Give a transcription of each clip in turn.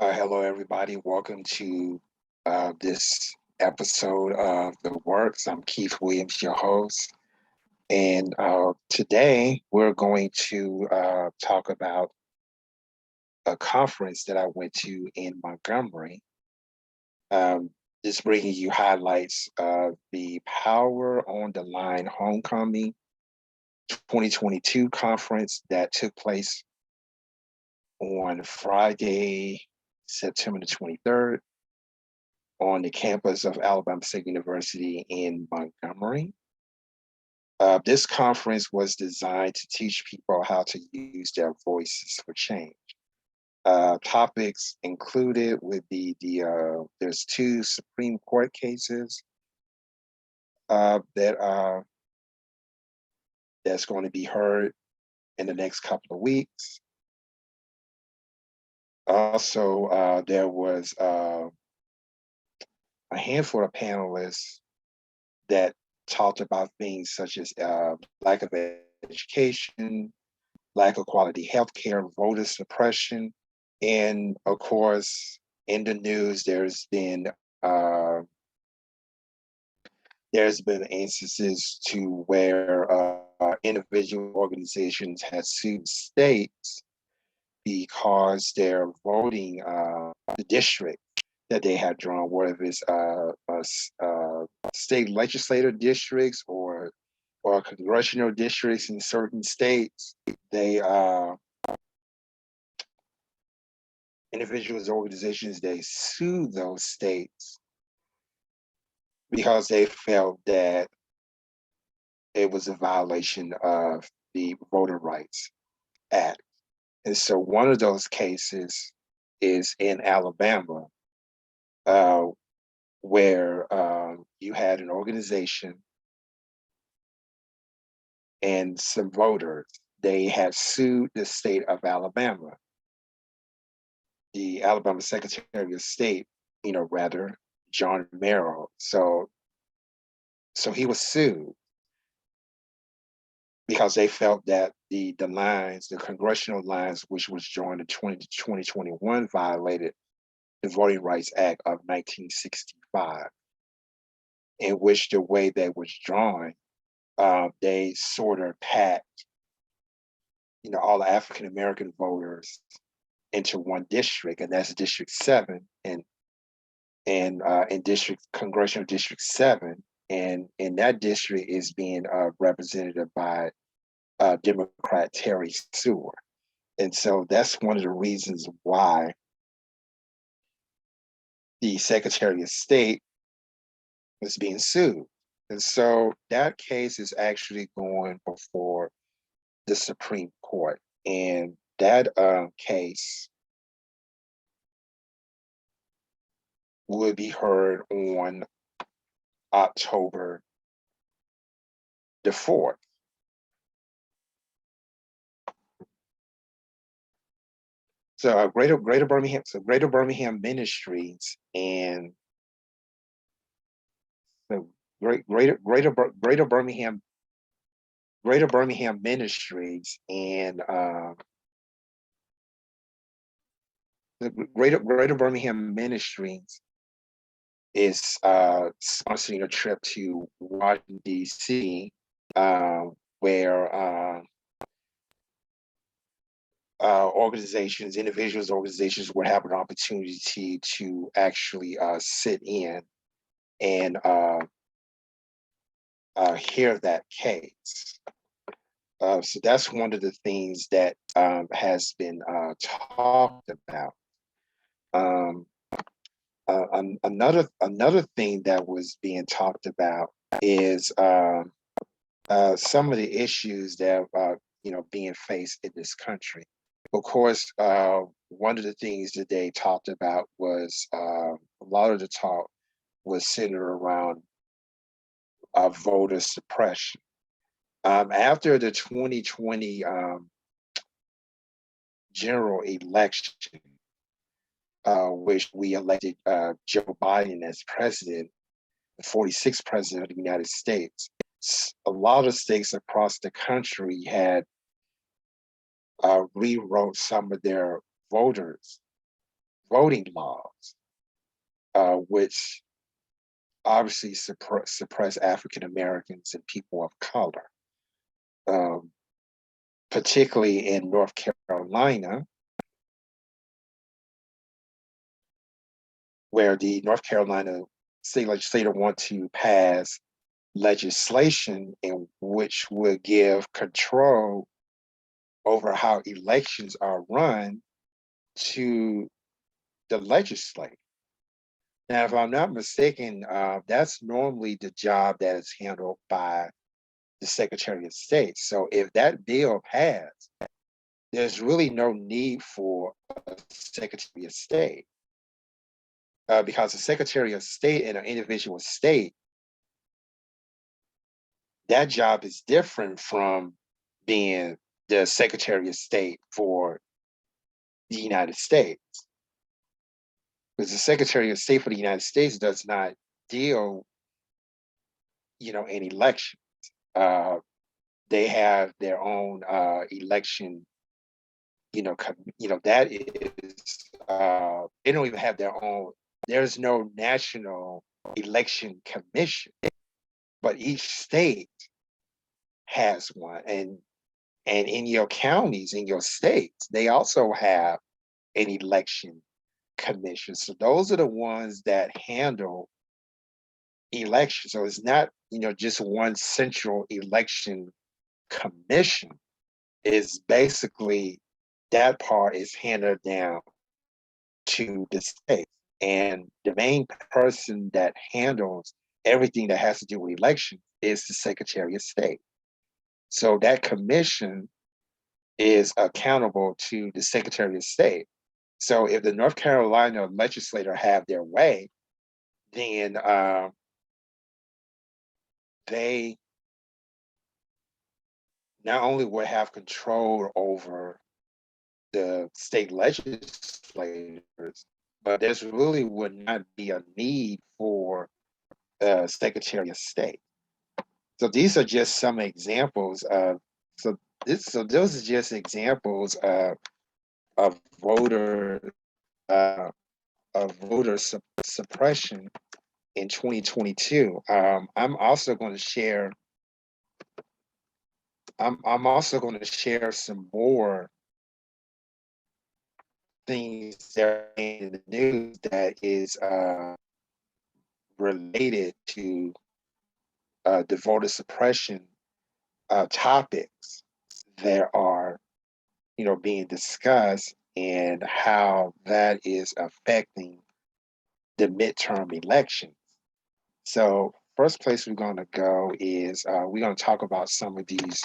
Hello, everybody. Welcome to this episode of The Works. I'm Keith Williams, your host. And today we're going to talk about a conference that I went to in Montgomery. Just bringing you highlights of the Power on the Line Homecoming 2022 conference that took place on Friday, September the 23rd. On the campus of Alabama State University in Montgomery. This conference was designed to teach people how to use their voices for change. Topics included would be there's two Supreme Court cases that's going to be heard in the next couple of weeks. Also, there was a handful of panelists that talked about things such as lack of education, lack of quality healthcare, voter suppression, and of course, in the news, there's been instances to where individual organizations have sued states because their voting, the district that they have drawn, whether it's state legislative districts or congressional districts in certain states, they individuals, organizations, they sue those states because they felt that it was a violation of the Voter Rights Act. And so one of those cases is in Alabama, where you had an organization and some voters. They had sued the state of Alabama. The Alabama Secretary of State, John Romero. So he was sued because they felt that the lines, the congressional lines, which was drawn in 2021, violated the Voting Rights Act of 1965, in which the way that was drawn, they sort of packed, all the African American voters into one district, and that's District 7, and in Congressional District 7, and in that district is being represented by Democrat Terry Seward. And so that's one of the reasons why the Secretary of State was being sued. And so that case is actually going before the Supreme Court. And that case would be heard on October the 4th. So Greater Birmingham Ministries and the Greater Birmingham Ministries and the Greater Birmingham Ministries is sponsoring a trip to Washington, D.C., where organizations would have an opportunity to actually sit in and hear that case. So that's one of the things that has been talked about. Another thing that was being talked about is some of the issues that being faced in this country. Of course, one of the things that they talked about was a lot of the talk was centered around voter suppression. After the 2020 general election, which we elected Joe Biden as president, the 46th president of the United States, a lot of states across the country had rewrote some of their voter voting laws, which obviously suppress African Americans and people of color, um, particularly in North Carolina, where the North Carolina state legislator want to pass legislation in which would give control over how elections are run to the legislature. Now, if I'm not mistaken, that's normally the job that is handled by the Secretary of State. So if that bill passed, there's really no need for a Secretary of State, because the Secretary of State in an individual state, that job is different from being the Secretary of State for the United States. Because the Secretary of State for the United States does not deal, in elections. They have their own election, that is, they don't even have their own, there's no national election commission, but each state has one. And in your counties, in your states, they also have an election commission. So those are the ones that handle elections. So it's not, just one central election commission. Is basically that part is handed down to the state. And the main person that handles everything that has to do with elections is the Secretary of State. So that commission is accountable to the Secretary of State. So if the North Carolina legislator have their way, then they not only would have control over the state legislators, but there's really would not be a need for a Secretary of State. So these are just some examples of those are just examples of voter uh, suppression in 2022. I'm also going to share. I'm also going to share some more things that are in the news that is related to the voter suppression topics that are, being discussed and how that is affecting the midterm elections. So first place we're going to go is we're going to talk about some of these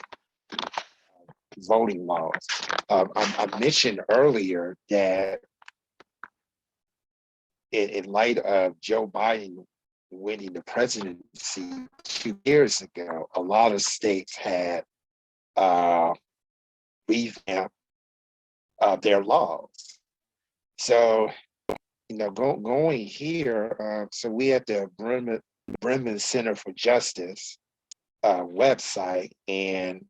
voting laws. I mentioned earlier that in light of Joe Biden winning the presidency 2 years ago, a lot of states had revamped their laws. So, going here, so we at the Bremen Center for Justice website, and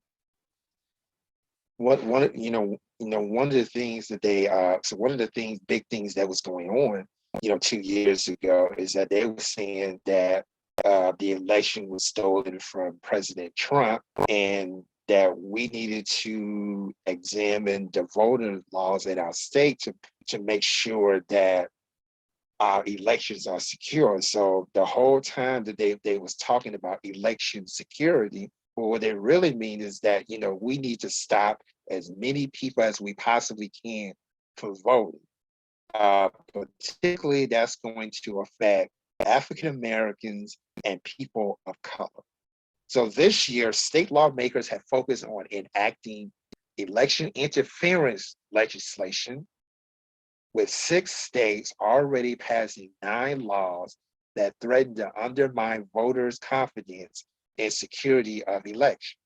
one of the things that they so one of the big things that was going on 2 years ago is that they were saying that the election was stolen from President Trump, and that we needed to examine the voter laws in our state to make sure that our elections are secure. So the whole time that they was talking about election security, well, what they really mean is that we need to stop as many people as we possibly can from voting. Particularly, that's going to affect African Americans and people of color. So this year, state lawmakers have focused on enacting election interference legislation, with 6 states already passing 9 laws that threaten to undermine voters' confidence in security of elections.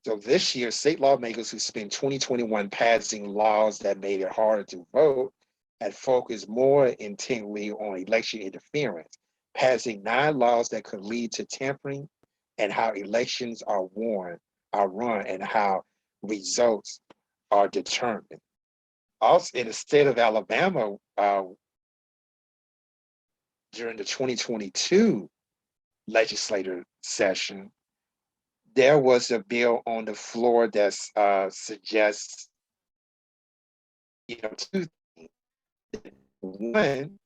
So this year, state lawmakers who spent 2021 passing laws that made it harder to vote had focused more intently on election interference, passing 9 laws that could lead to tampering and how elections are run, and how results are determined. Also, in the state of Alabama, during the 2022 legislative session, there was a bill on the floor that suggests, two things. One,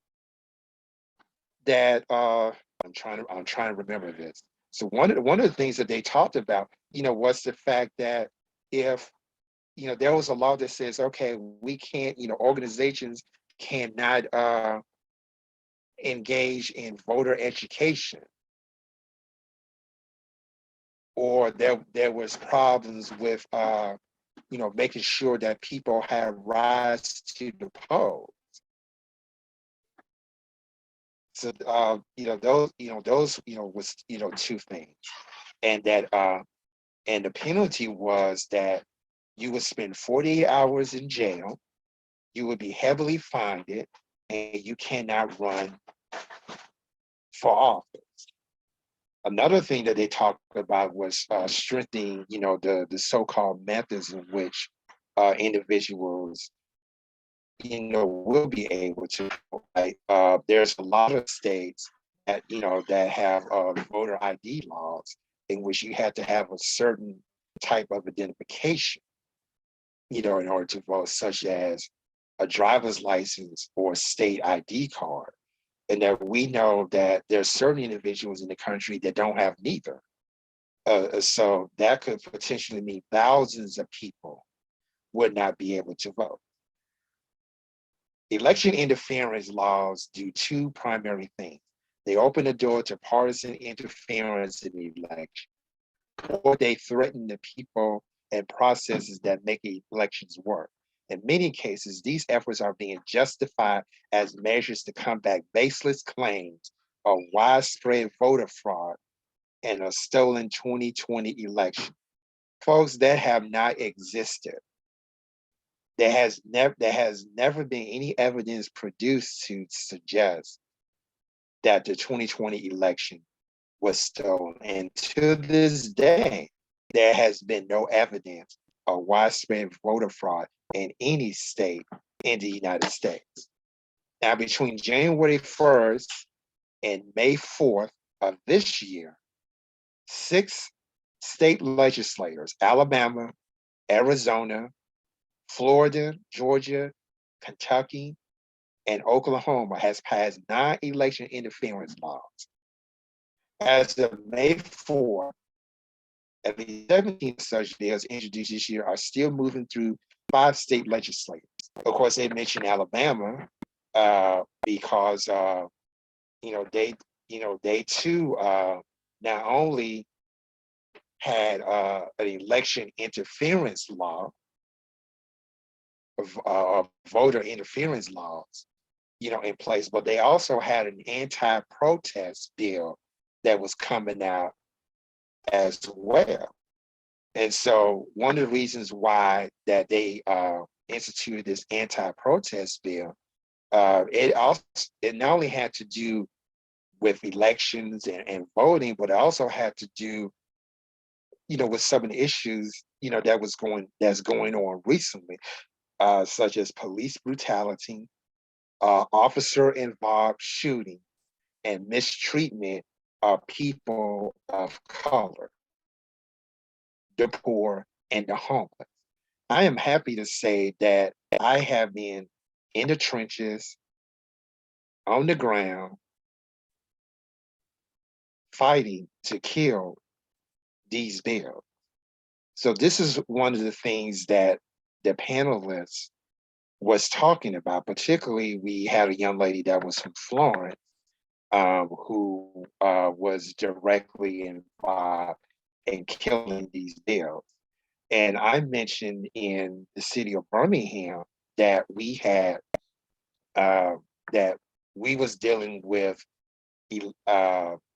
that I'm trying to remember this. So one of the things that they talked about, was the fact that if there was a law that says, okay, we can't, organizations cannot engage in voter education, or there was problems with making sure that people have rights to the polls. So those was two things, and that and the penalty was that you would spend 48 hours in jail, you would be heavily fined, and you cannot run for office. Another thing that they talked about was strengthening, the so-called methods in which individuals, will be able to. Like, there's a lot of states that that have voter ID laws in which you had to have a certain type of identification, in order to vote, such as a driver's license or state ID card. And that we know that there's certain individuals in the country that don't have neither. So that could potentially mean thousands of people would not be able to vote. Election interference laws do two primary things. They open the door to partisan interference in the election, or they threaten the people and processes that make elections work. In many cases, these efforts are being justified as measures to combat baseless claims of widespread voter fraud and a stolen 2020 election. Folks, that have not existed. There has never been any evidence produced to suggest that the 2020 election was stolen. And to this day, there has been no evidence of widespread voter fraud in any state in the United States. Now, between January 1st and May 4th of this year, 6 state legislators, Alabama, Arizona, Florida, Georgia, Kentucky, and Oklahoma, has passed 9 election interference laws. As of May 4th, at least 17 such bills introduced this year are still moving through 5 state legislatures. Of course, they mentioned Alabama because they too not only had an election interference law, of voter interference laws, in place, but they also had an anti-protest bill that was coming out as well. And so one of the reasons why that they instituted this anti-protest bill, it not only had to do with elections and voting, but it also had to do, with some of the issues, that's going on recently, such as police brutality, officer-involved shooting, and mistreatment of people of color, the poor, and the homeless. I am happy to say that I have been in the trenches, on the ground, fighting to kill these bills. So this is one of the things that the panelists was talking about. Particularly, we had a young lady that was from Florence, who was directly involved in killing these bills. And I mentioned in the city of Birmingham that we had that we was dealing with,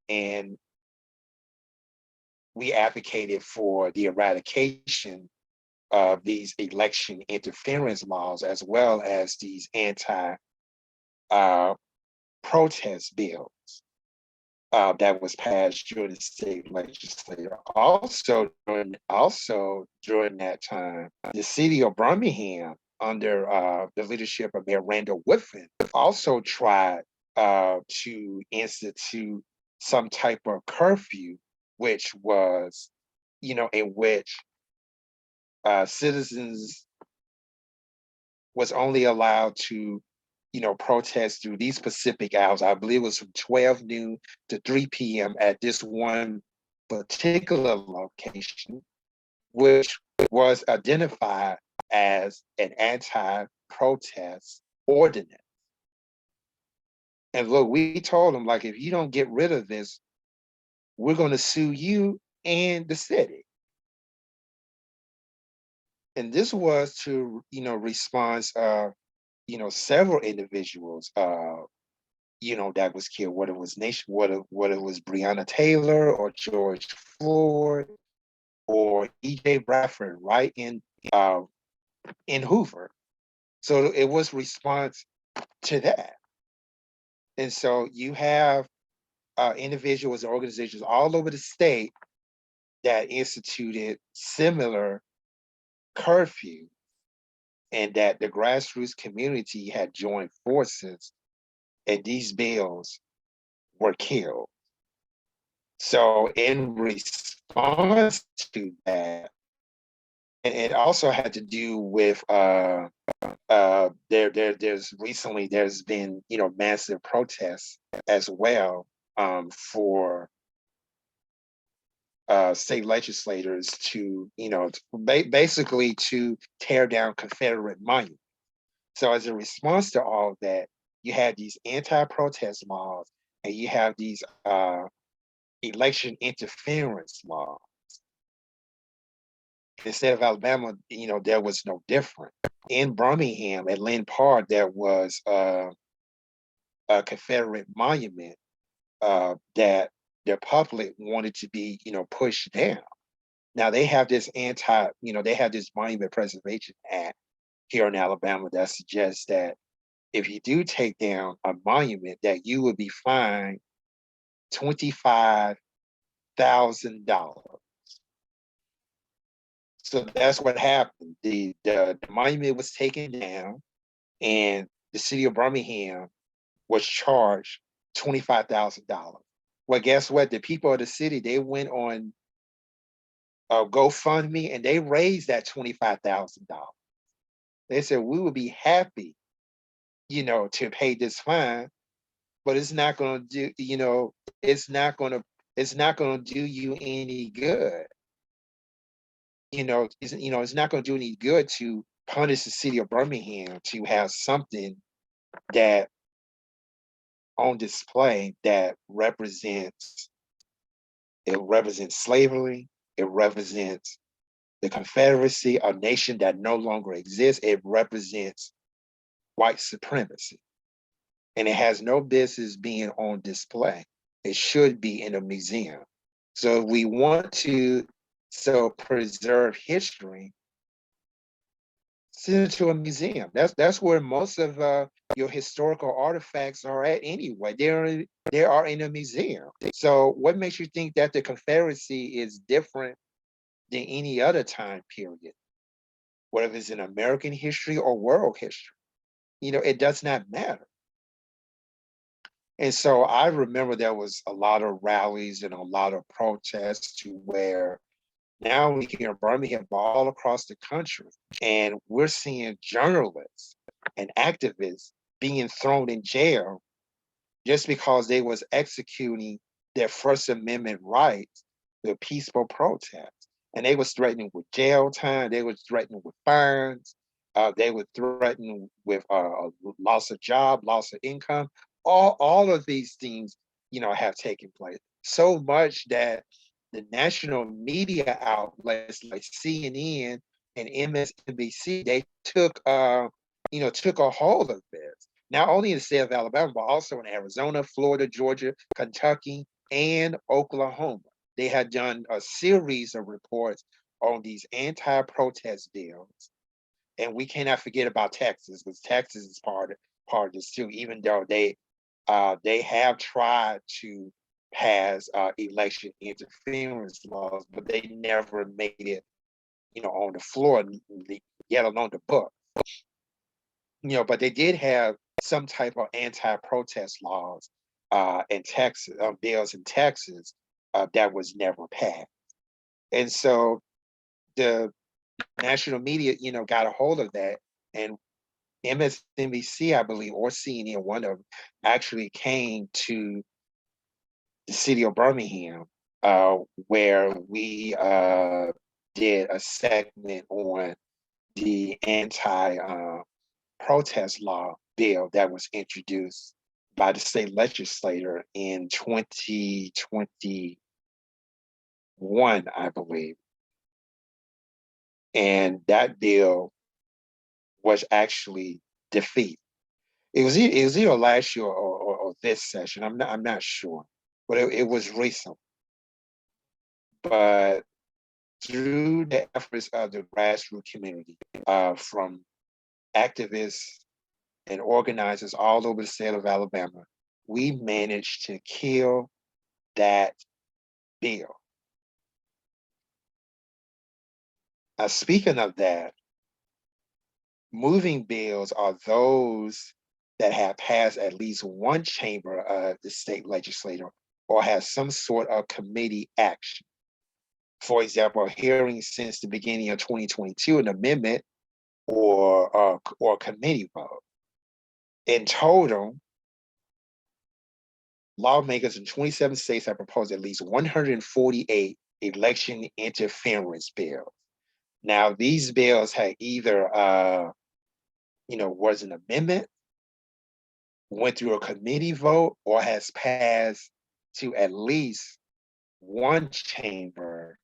and we advocated for the eradication of these election interference laws, as well as these anti protest bills. that was passed during the state legislature. Also during that time, the city of Birmingham, under the leadership of Mayor Randall Woodfin, also tried to institute some type of curfew, which was, in which citizens was only allowed to, protest through these specific hours. I believe it was from 12 noon to 3 p.m. at this one particular location, which was identified as an anti-protest ordinance. And look, we told them, like, if you don't get rid of this, we're going to sue you and the city. And this was to, response several individuals, that was killed, whether it was whether it was Breonna Taylor or George Floyd or E.J. Bradford, right in Hoover. So it was response to that. And so you have individuals and organizations all over the state that instituted similar curfew, and that the grassroots community had joined forces, and these bills were killed. So in response to that, and it also had to do with there's been massive protests as well, for state legislators to basically to tear down Confederate monuments. So as a response to all of that, you had these anti-protest laws, and you have these election interference laws. In the state of Alabama, there was no different. In Birmingham, at Lynn Park, there was a Confederate monument that the public wanted to be, pushed down. Now they have this they have this Monument Preservation Act here in Alabama that suggests that if you do take down a monument, that you would be fined $25,000. So that's what happened. The monument was taken down, and the city of Birmingham was charged $25,000. Well, guess what? The people of the city, they went on GoFundMe, and they raised that $25,000. They said, we would be happy, to pay this fine, but it's not going to do, it's not going to do you any good. It's not going to do any good to punish the city of Birmingham to have something that on display that represents slavery, it represents the Confederacy, a nation that no longer exists. It represents white supremacy, and it has no business being on display. It should be in a museum. So if we want to preserve history, send it to a museum. That's where most of your historical artifacts are at anyway. They are in a museum. So what makes you think that the Confederacy is different than any other time period, whether it's in American history or world history? It does not matter. And so I remember there was a lot of rallies and a lot of protests, to where now we hear in Birmingham, all across the country, and we're seeing journalists and activists being thrown in jail just because they was executing their First Amendment rights to peaceful protest. And they was threatening with jail time, they was threatening with fines, they were threatened with loss of job, loss of income. All of these things, have taken place. So much that the national media outlets like CNN and MSNBC, they took a hold of this. Not only in the state of Alabama, but also in Arizona, Florida, Georgia, Kentucky, and Oklahoma. They had done a series of reports on these anti-protest bills. And we cannot forget about Texas, because Texas is part of this too, even though they have tried to pass election interference laws, but they never made it, on the floor, yet alone the book. But they did have some type of anti-protest laws in Texas, bills in Texas that was never passed. And so the national media, got a hold of that, and MSNBC, I believe, or CNN, one of them, actually came to the city of Birmingham, where we did a segment on the anti-protest law bill that was introduced by the state legislator in 2021, I believe. And that bill was actually defeated. It was either last year or this session. I'm not sure, but it was recent. But through the efforts of the grassroots community, from activists and organizers all over the state of Alabama, we managed to kill that bill. Speaking of that, moving bills are those that have passed at least one chamber of the state legislature or have some sort of committee action. For example, a hearing since the beginning of 2022, an amendment or committee vote. In total, lawmakers in 27 states have proposed at least 148 election interference bills. Now, these bills had either, was an amendment, went through a committee vote, or has passed to at least one chamber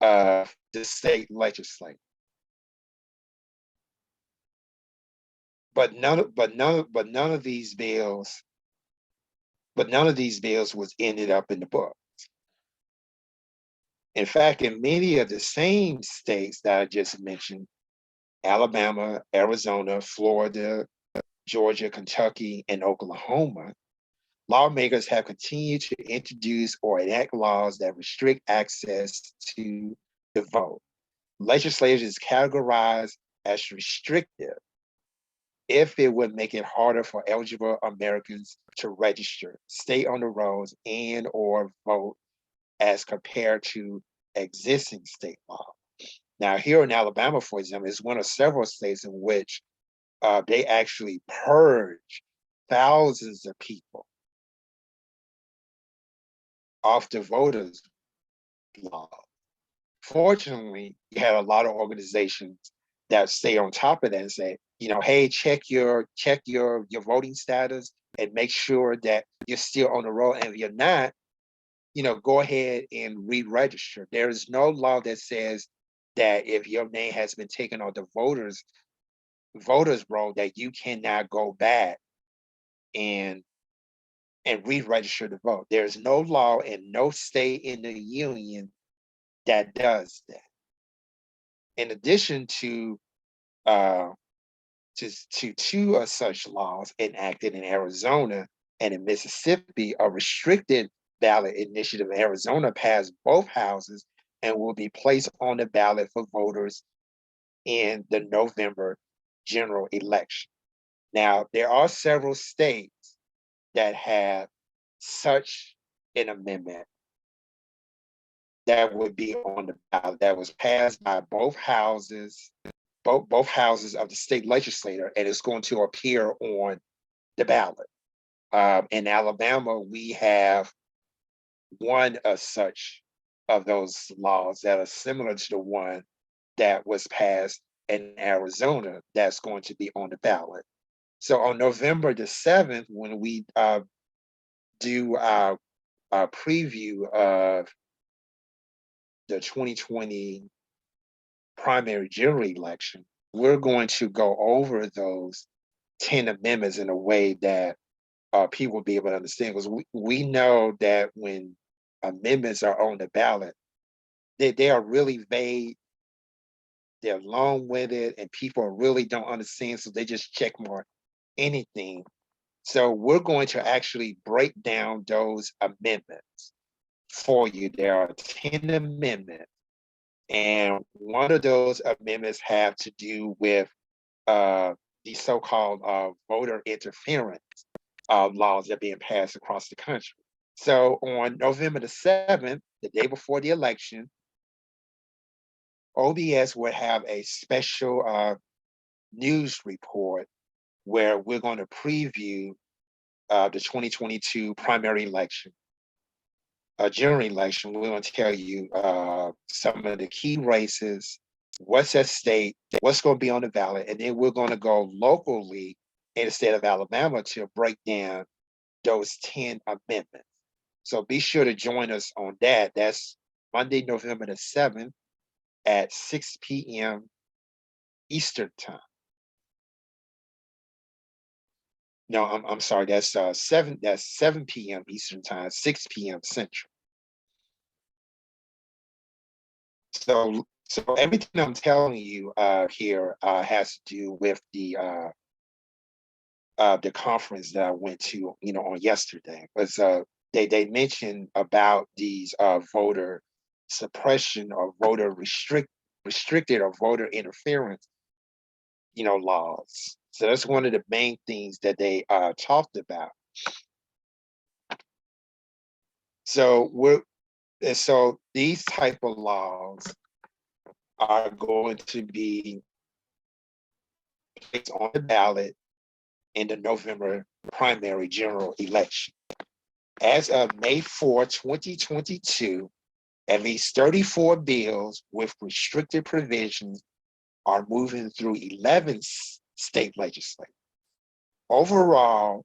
of the state legislature. But none of these bills was ended up in the book. In fact, in many of the same states that I just mentioned, Alabama, Arizona, Florida, Georgia, Kentucky, and Oklahoma, lawmakers have continued to introduce or enact laws that restrict access to the vote. Legislation is categorized as restrictive if it would make it harder for eligible Americans to register, stay on the rolls, and or vote as compared to existing state law. Now, here in Alabama, for example, is one of several states in which they actually purge thousands of people off the voters' law. Fortunately, you had a lot of organizations that stay on top of that and say, hey, check your voting status and make sure that you're still on the roll. And if you're not, go ahead and re-register. There is no law that says that if your name has been taken off the voters roll, that you cannot go back and re-register to vote. There's no law in no state in the union that does that. In addition to two of such laws enacted in Arizona and in Mississippi, a restricted ballot initiative in Arizona passed both houses and will be placed on the ballot for voters in the November general election. Now, there are several states that have such an amendment that would be on the ballot that was passed by both houses of the state legislature, and it's going to appear on the ballot. In Alabama, we have one of such of those laws that are similar to the one that was passed in Arizona that's going to be on the ballot. So on November the 7th, when we do our preview of the 2020 primary general election, we're going to go over those 10 amendments in a way that people will be able to understand, because we know that when amendments are on the ballot, they are really vague, they're long-winded, and people really don't understand, so they just check more anything. So we're going to actually break down those amendments for you. There are 10 amendments, and one of those amendments have to do with the so-called voter interference laws that are being passed across the country. So on November the 7th, the day before the election, OBS will have a special news report where we're going to preview the 2022 primary election, general election. We're going to tell you some of the key races, what's at stake, what's going to be on the ballot, and then we're going to go locally in the state of Alabama to break down those 10 amendments. So be sure to join us on that. That's Monday, November the 7th at 6 p.m. Eastern time. No, I'm sorry, that's 7 p.m. Eastern time, 6 p.m. Central. So everything I'm telling you here has to do with the conference that I went to, on yesterday. Was they mentioned about these voter suppression or voter restricted or voter interference, laws. So that's one of the main things that they talked about. So these type of laws are going to be placed on the ballot in the November primary general election. As of May 4, 2022, at least 34 bills with restricted provisions are moving through 11 state legislatures. Overall,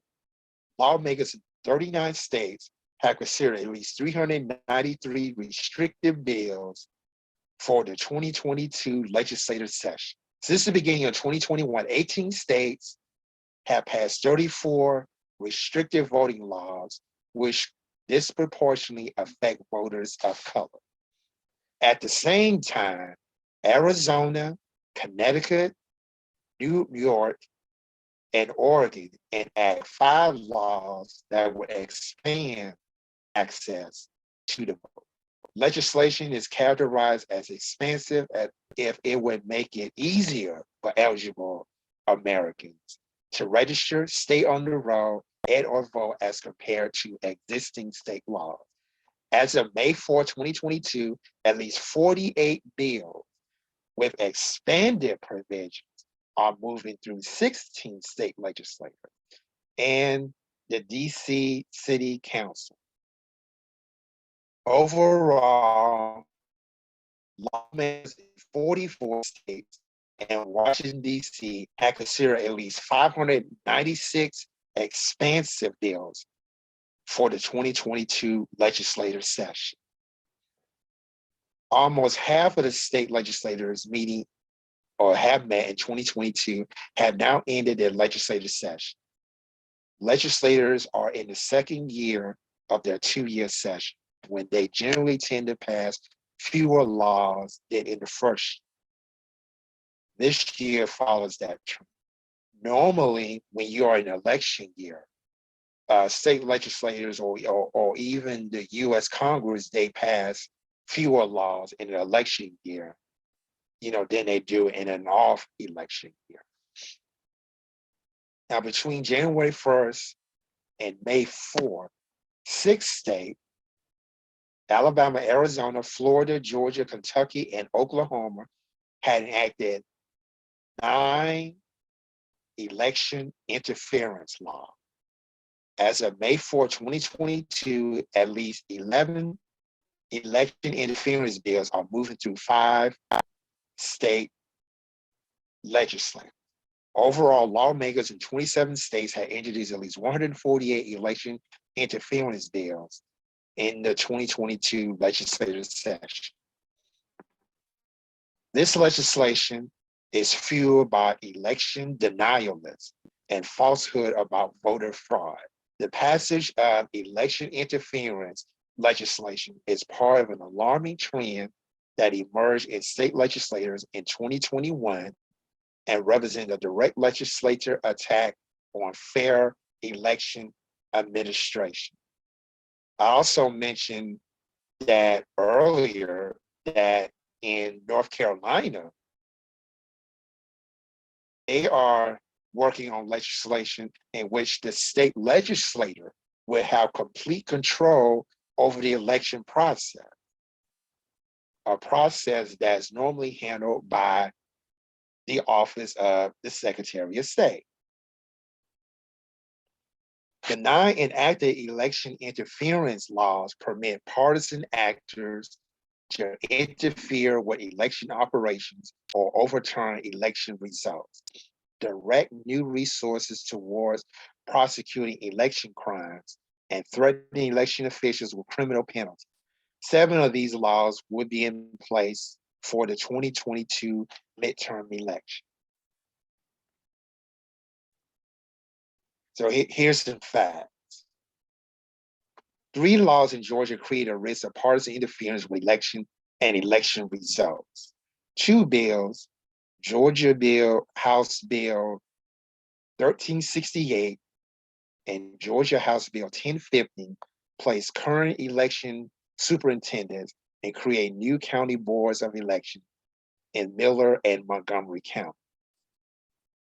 lawmakers in 39 states have considered at least 393 restrictive bills for the 2022 legislative session. Since the beginning of 2021, 18 states have passed 34 restrictive voting laws, which disproportionately affect voters of color. At the same time, Arizona, Connecticut, New York, and Oregon enact 5 laws that would expand access to the vote. Legislation is characterized as expansive if it would make it easier for eligible Americans to register, stay on the roll, and or vote as compared to existing state laws. As of May 4, 2022, at least 48 bills with expanded provisions are moving through 16 state legislatures and the DC City Council. Overall, lawmakers in 44 states and Washington, D.C. had considered at least 596 expansive bills for the 2022 legislative session. Almost half of the state legislators meeting or have met in 2022 have now ended their legislative session. Legislators are in the second year of their 2-year session, when they generally tend to pass fewer laws than in the first year. This year follows that trend. Normally, when you are in an election year, state legislators or even the U.S. Congress, they pass fewer laws in an election year, than they do in an off-election year. Now, between January 1st and May 4th, 6 states, Alabama, Arizona, Florida, Georgia, Kentucky, and Oklahoma, had enacted 9 election interference laws. As of May 4, 2022, at least 11 election interference bills are moving through 5 state legislatures. Overall, lawmakers in 27 states had introduced at least 148 election interference bills in the 2022 legislative session. This legislation is fueled by election denialism and falsehood about voter fraud. The passage of election interference legislation is part of an alarming trend that emerged in state legislators in 2021 and represent a direct legislature attack on fair election administration. I also mentioned that earlier that in North Carolina, they are working on legislation in which the state legislator will have complete control over the election process, a process that's normally handled by the office of the Secretary of State. The nine enacted election interference laws permit partisan actors to interfere with election operations or overturn election results, direct new resources towards prosecuting election crimes, and threatening election officials with criminal penalties. 7 of these laws would be in place for the 2022 midterm election. So here's some facts. 3 laws in Georgia create a risk of partisan interference with election and election results. 2 bills, Georgia House Bill 1368 and Georgia House Bill 1050, place current election superintendents and create new county boards of election in Mueller and Montgomery County.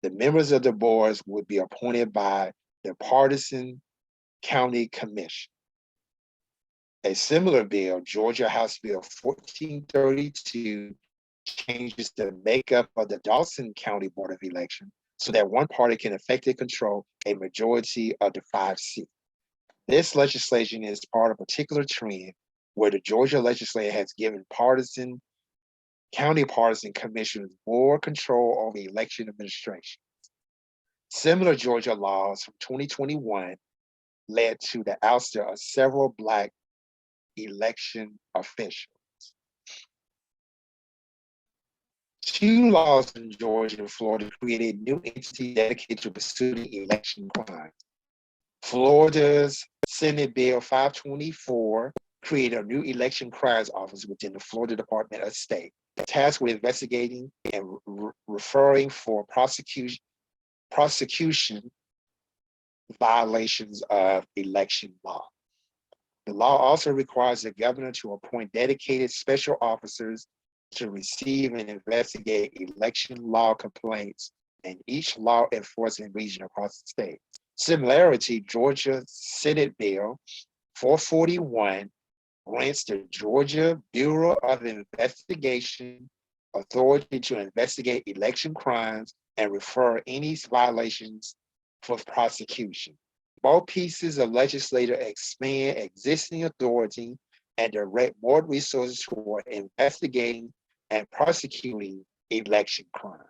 The members of the boards would be appointed by the partisan county commission. A similar bill, Georgia House Bill 1432, changes the makeup of the Dawson County Board of Election so that one party can effectively control a majority of the 5 seats. This legislation is part of a particular trend where the Georgia legislature has given county partisan commissioners more control over election administration. Similar Georgia laws from 2021 led to the ouster of several Black election officials. 2 laws in Georgia and Florida created new entities dedicated to pursuing election crimes. Florida's Senate Bill 524 created a new election crimes office within the Florida Department of State, tasked with investigating and referring for prosecution violations of election law. The law also requires the governor to appoint dedicated special officers to receive and investigate election law complaints in each law enforcement region across the state. Similarity, Georgia Senate Bill 441 grants the Georgia Bureau of Investigation authority to investigate election crimes and refer any violations for prosecution. Both pieces of legislature expand existing authority and direct more resources toward investigating and prosecuting election crimes,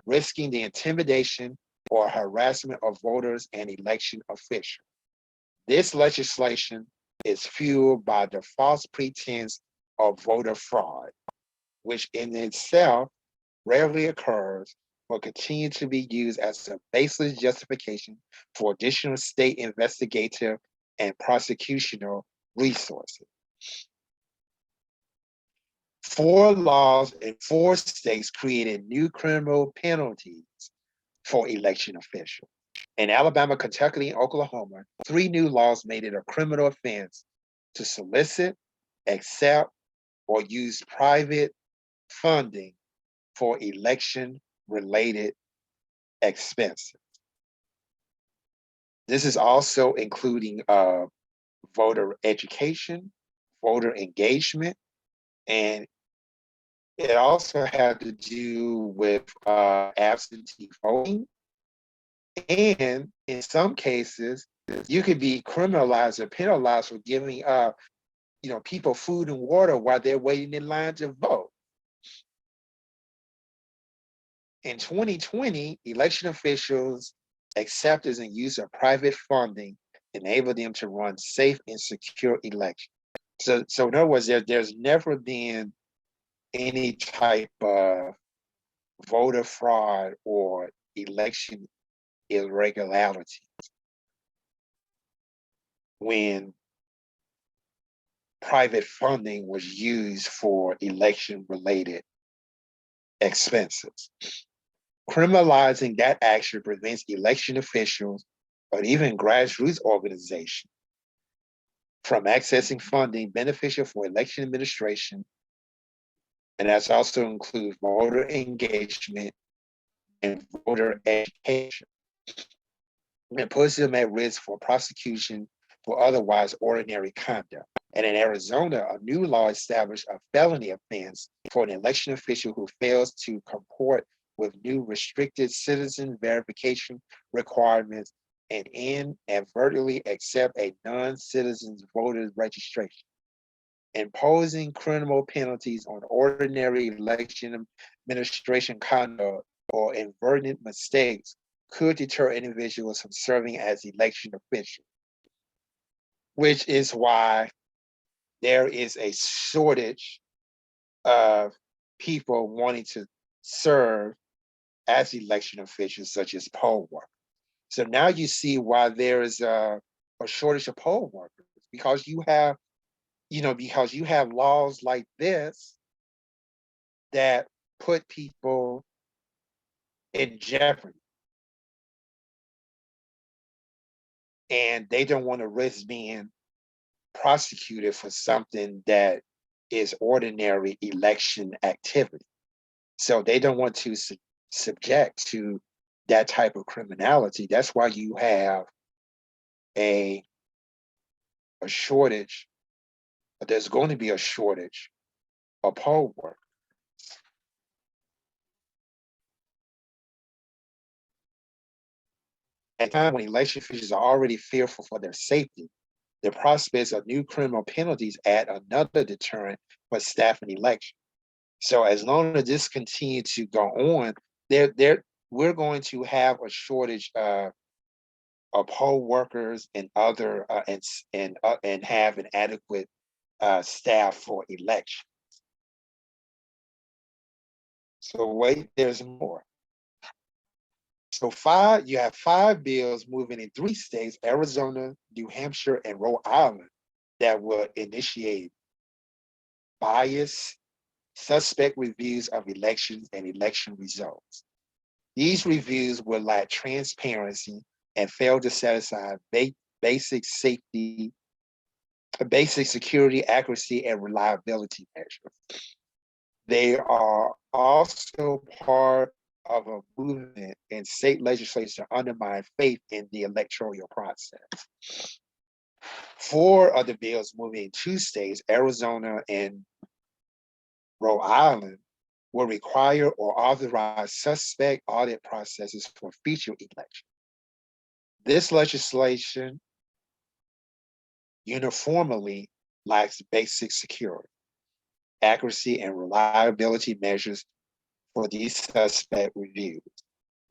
risking the intimidation or harassment of voters and election officials. This legislation is fueled by the false pretense of voter fraud, which in itself rarely occurs, but continue to be used as a baseless justification for additional state investigative and prosecutional resources. 4 laws in 4 states created new criminal penalties for election officials. In Alabama, Kentucky, and Oklahoma, 3 new laws made it a criminal offense to solicit, accept, or use private funding for election-related expenses. This is also including voter education, voter engagement, and it also had to do with absentee voting. And in some cases, you could be criminalized or penalized for giving people food and water while they're waiting in line to vote. In 2020, election officials' acceptance and use of private funding enabled them to run safe and secure elections. So in other words, there's never been any type of voter fraud or election irregularities when private funding was used for election-related expenses. Criminalizing that action prevents election officials or even grassroots organization from accessing funding beneficial for election administration, and that's also includes voter engagement and voter education, and puts them at risk for prosecution for otherwise ordinary conduct. And in Arizona, a new law established a felony offense for an election official who fails to comport with new restricted citizen verification requirements and inadvertently accept a non-citizen's voter registration. Imposing criminal penalties on ordinary election administration conduct or inadvertent mistakes could deter individuals from serving as election officials, which is why there is a shortage of people wanting to serve as election officials, such as poll workers. So now you see why there is a shortage of poll workers, because you have, because you have laws like this that put people in jeopardy, and they don't want to risk being prosecuted for something that is ordinary election activity. So they don't want to subject to that type of criminality. That's why you have a shortage. There's going to be a shortage of poll workers. At a time when election officials are already fearful for their safety, the prospects of new criminal penalties add another deterrent for staffing election. So as long as this continues to go on, we're going to have a shortage of poll workers and other and have an adequate staff for election. So wait, there's more. So you have 5 bills moving in 3 states, Arizona, New Hampshire, and Rhode Island, that will initiate bias, suspect reviews of elections and election results. These reviews will lack transparency and fail to satisfy basic safety, basic security, accuracy, and reliability measures. They are also part of a movement in state legislatures to undermine faith in the electoral process. 4 of the bills moving in 2 states, Arizona and Rhode Island, will require or authorize suspect audit processes for future elections. This legislation uniformly lacks basic security, accuracy, and reliability measures for these suspect reviews,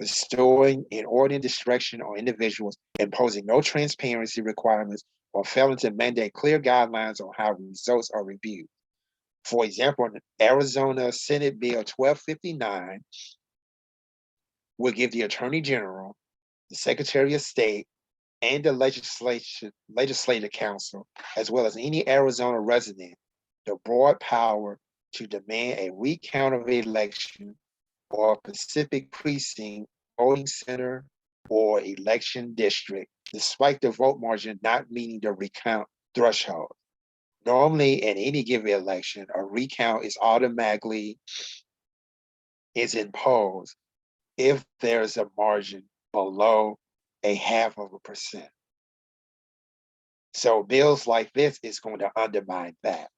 bestowing inordinate discretion on individuals, imposing no transparency requirements, or failing to mandate clear guidelines on how results are reviewed. For example, Arizona Senate Bill 1259 will give the Attorney General, the Secretary of State, and the Legislative Council, as well as any Arizona resident, the broad power to demand a recount of an election or a specific precinct, voting center, or election district, despite the vote margin not meeting the recount threshold. Normally, in any given election, a recount is imposed if there's a margin below 0.5%. So bills like this is going to undermine that.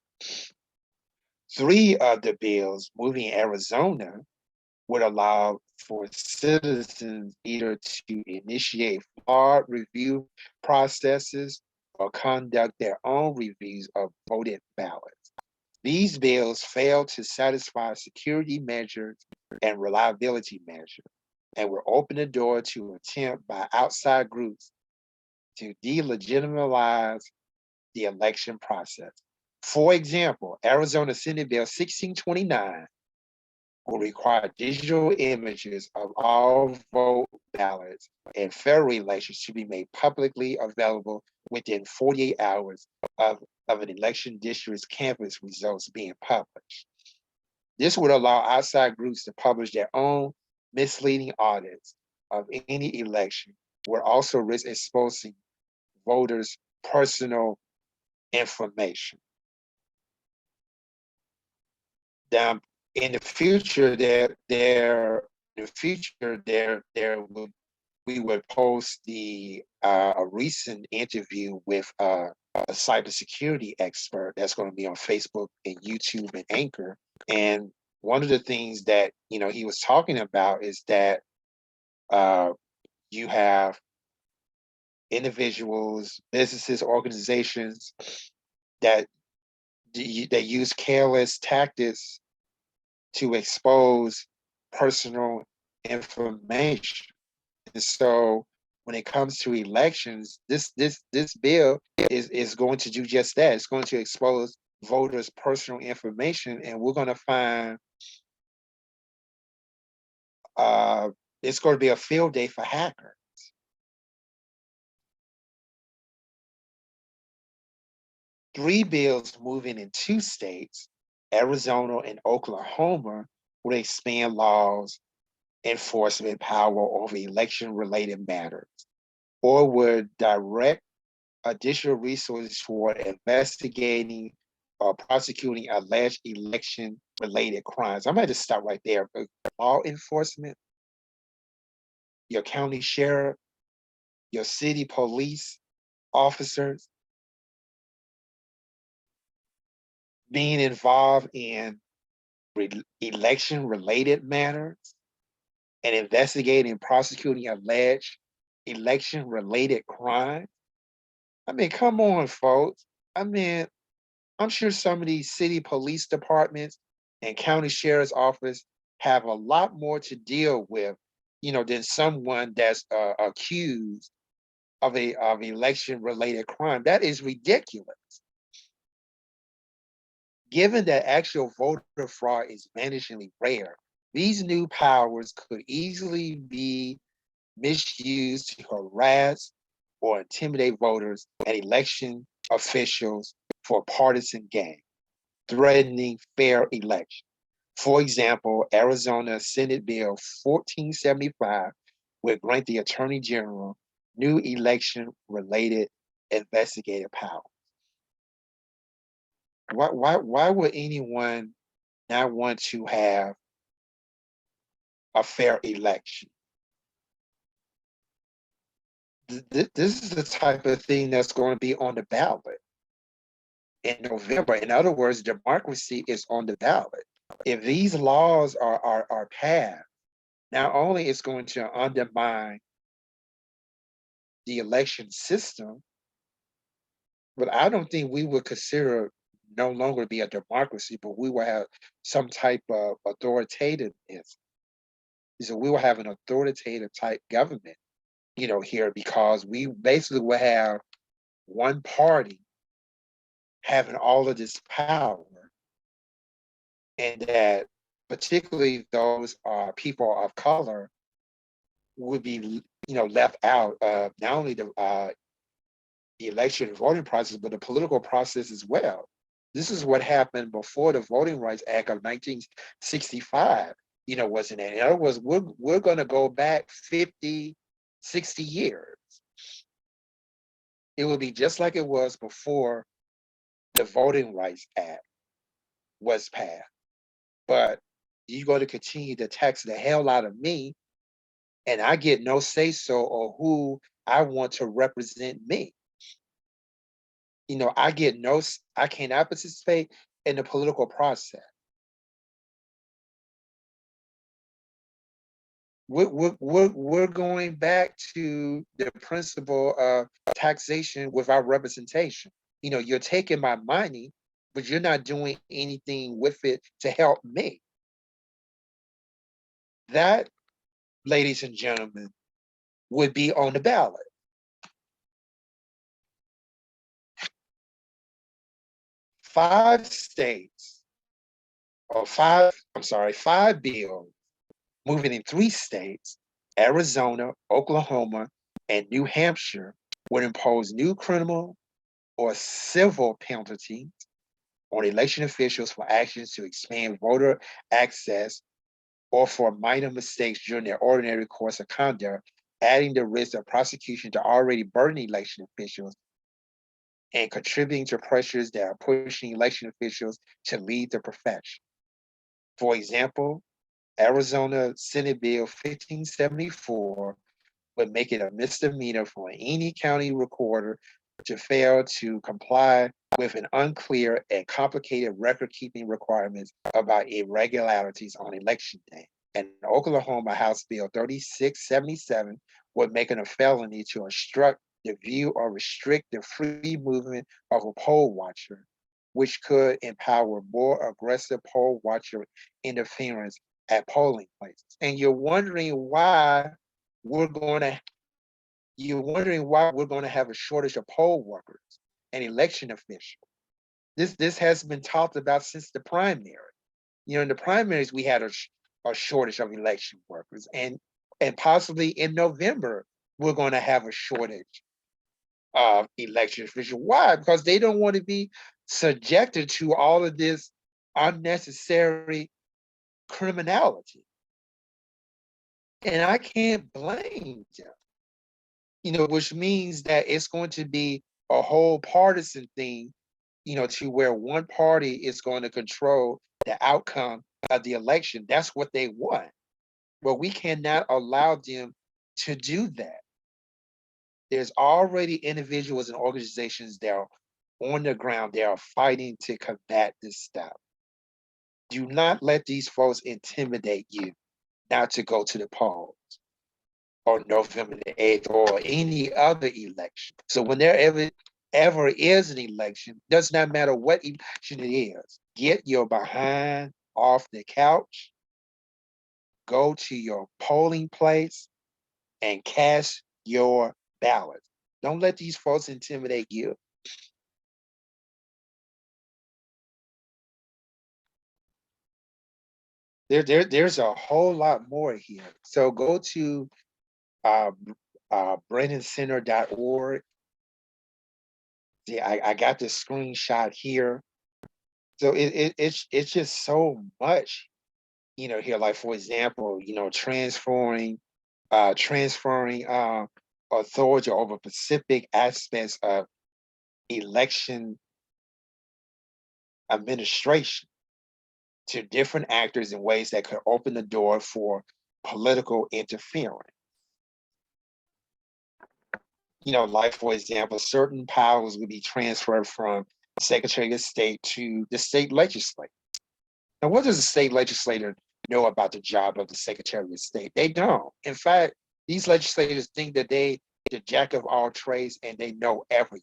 3 of the bills moving in Arizona would allow for citizens either to initiate flawed review processes or conduct their own reviews of voted ballots. These bills fail to satisfy security measures and reliability measures, and will open the door to attempt by outside groups to delegitimize the election process. For example, Arizona Senate Bill 1629 will require digital images of all vote ballots and federal elections to be made publicly available within 48 hours of an election district's campus results being published. This would allow outside groups to publish their own misleading audits of any election will also risk exposing voters' personal information. Now, in the future, we would post a recent interview with a cybersecurity expert that's going to be on Facebook and YouTube and Anchor. And one of the things that he was talking about is that you have individuals, businesses, organizations that use careless tactics to expose personal information. And so when it comes to elections, this bill is going to do just that. It's going to expose voters' personal information, and we're going to find it's going to be a field day for hackers. Three bills moving in two states, Arizona and Oklahoma, will expand laws enforcement power over election-related matters, or would direct additional resources toward investigating or prosecuting alleged election-related crimes. I'm going to stop right there. Law enforcement, your county sheriff, your city police officers being involved in election-related matters and investigating and prosecuting alleged election-related crimes. I mean, come on, folks. I mean, I'm sure some of these city police departments and county sheriff's office have a lot more to deal with, than someone that's accused of election-related crime. That is ridiculous. Given that actual voter fraud is vanishingly rare, these new powers could easily be misused to harass or intimidate voters and election officials for partisan gain, threatening fair election. For example, Arizona Senate Bill 1475 will grant the Attorney General new election-related investigative power. Why would anyone not want to have a fair election? This is the type of thing that's going to be on the ballot in November. In other words, democracy is on the ballot. If these laws are passed, not only is going to undermine the election system, but I don't think we would consider no longer be a democracy, but we will have some type of authoritativeness. So we will have an authoritative type government, here, because we basically will have one party having all of this power, and that particularly those people of color would be, left out of not only the election and voting process, but the political process as well. This is what happened before the Voting Rights Act of 1965, wasn't it? In other words, we're going to go back 50, 60 years. It will be just like it was before the Voting Rights Act was passed. But you're going to continue to tax the hell out of me, and I get no say-so on who I want to represent me. I cannot participate in the political process. We're going back to the principle of taxation without representation. You're taking my money, but you're not doing anything with it to help me. That, ladies and gentlemen, would be on the ballot. Five bills moving in three states, Arizona, Oklahoma, and New Hampshire, would impose new criminal or civil penalties on election officials for actions to expand voter access or for minor mistakes during their ordinary course of conduct adding the risk of prosecution to already burdened election officials and contributing to pressures that are pushing election officials to leave the profession. For example, Arizona Senate Bill 1574 would make it a misdemeanor for any county recorder to fail to comply with an unclear and complicated record-keeping requirements about irregularities on election day. And Oklahoma House Bill 3677 would make it a felony to obstruct the view or restrict the free movement of a poll watcher, which could empower more aggressive poll watcher interference at polling places. And you're wondering why we're going to have a shortage of poll workers and election officials. This has been talked about since the primary. In the primaries, we had a shortage of election workers, and possibly in November, we're going to have a shortage of election officials. Why? Because they don't want to be subjected to all of this unnecessary criminality. And I can't blame them, which means that it's going to be a whole partisan thing, to where one party is going to control the outcome of the election. That's what they want. Well, we cannot allow them to do that. There's already individuals and organizations that are on the ground. They are fighting to combat this stuff. Do not let these folks intimidate you not to go to the polls on November the 8th or any other election. So when there ever is an election, does not matter what election it is, get your behind off the couch, go to your polling place, and cast your ballot. Don't let these folks intimidate you. There's a whole lot more here. So go to BrennanCenter.org. See, I got the screenshot here. So it's just so much, here. Like, for example, transferring authority over specific aspects of election administration to different actors in ways that could open the door for political interference. Like, for example, certain powers would be transferred from the Secretary of State to the state legislature. Now, what does the state legislator know about the job of the Secretary of State? They don't. In fact, these legislators think that they the jack of all trades and they know everything.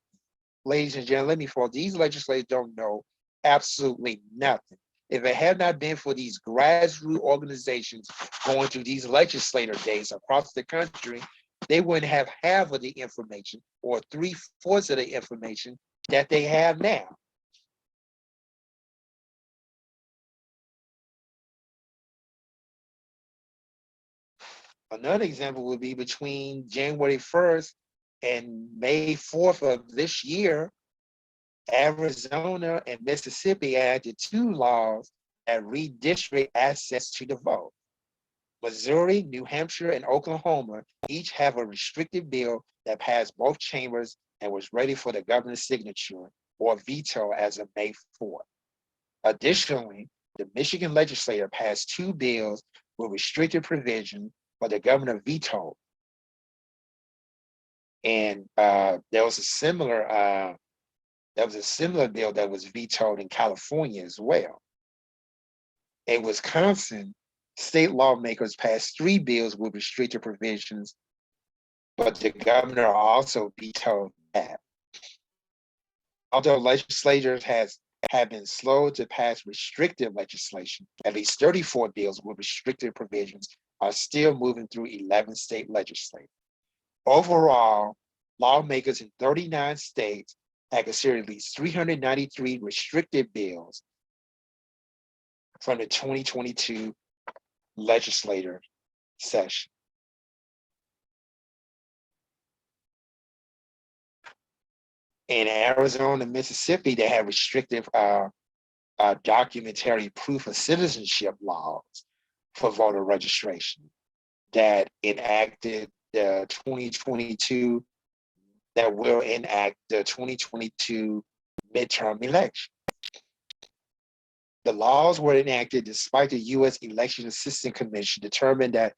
Ladies and gentlemen, let me fall. These legislators don't know absolutely nothing. If it had not been for these grassroots organizations going through these legislator days across the country, they wouldn't have half of the information or 3/4 of the information that they have now. Another example would be between January 1st and May 4th of this year, Arizona and Mississippi added 2 laws that redistrict access to the vote. Missouri, New Hampshire, and Oklahoma each have a restricted bill that passed both chambers and was ready for the governor's signature or veto as of May 4th. Additionally, the Michigan legislature passed 2 bills with restricted provision for the governor veto. And there was a similar bill that was vetoed in California as well. In Wisconsin, state lawmakers passed 3 bills with restricted provisions, but the governor also vetoed that. Although legislators have been slow to pass restrictive legislation, at least 34 bills with restricted provisions are still moving through 11 state legislatures. Overall, lawmakers in 39 states had considered at least 393 restricted bills from the 2022 legislature session. In Arizona and Mississippi, they have restrictive documentary proof of citizenship laws for voter registration that enacted the 2022 that will enact the 2022 midterm election. The laws were enacted despite the U.S. Election Assistance Commission determined that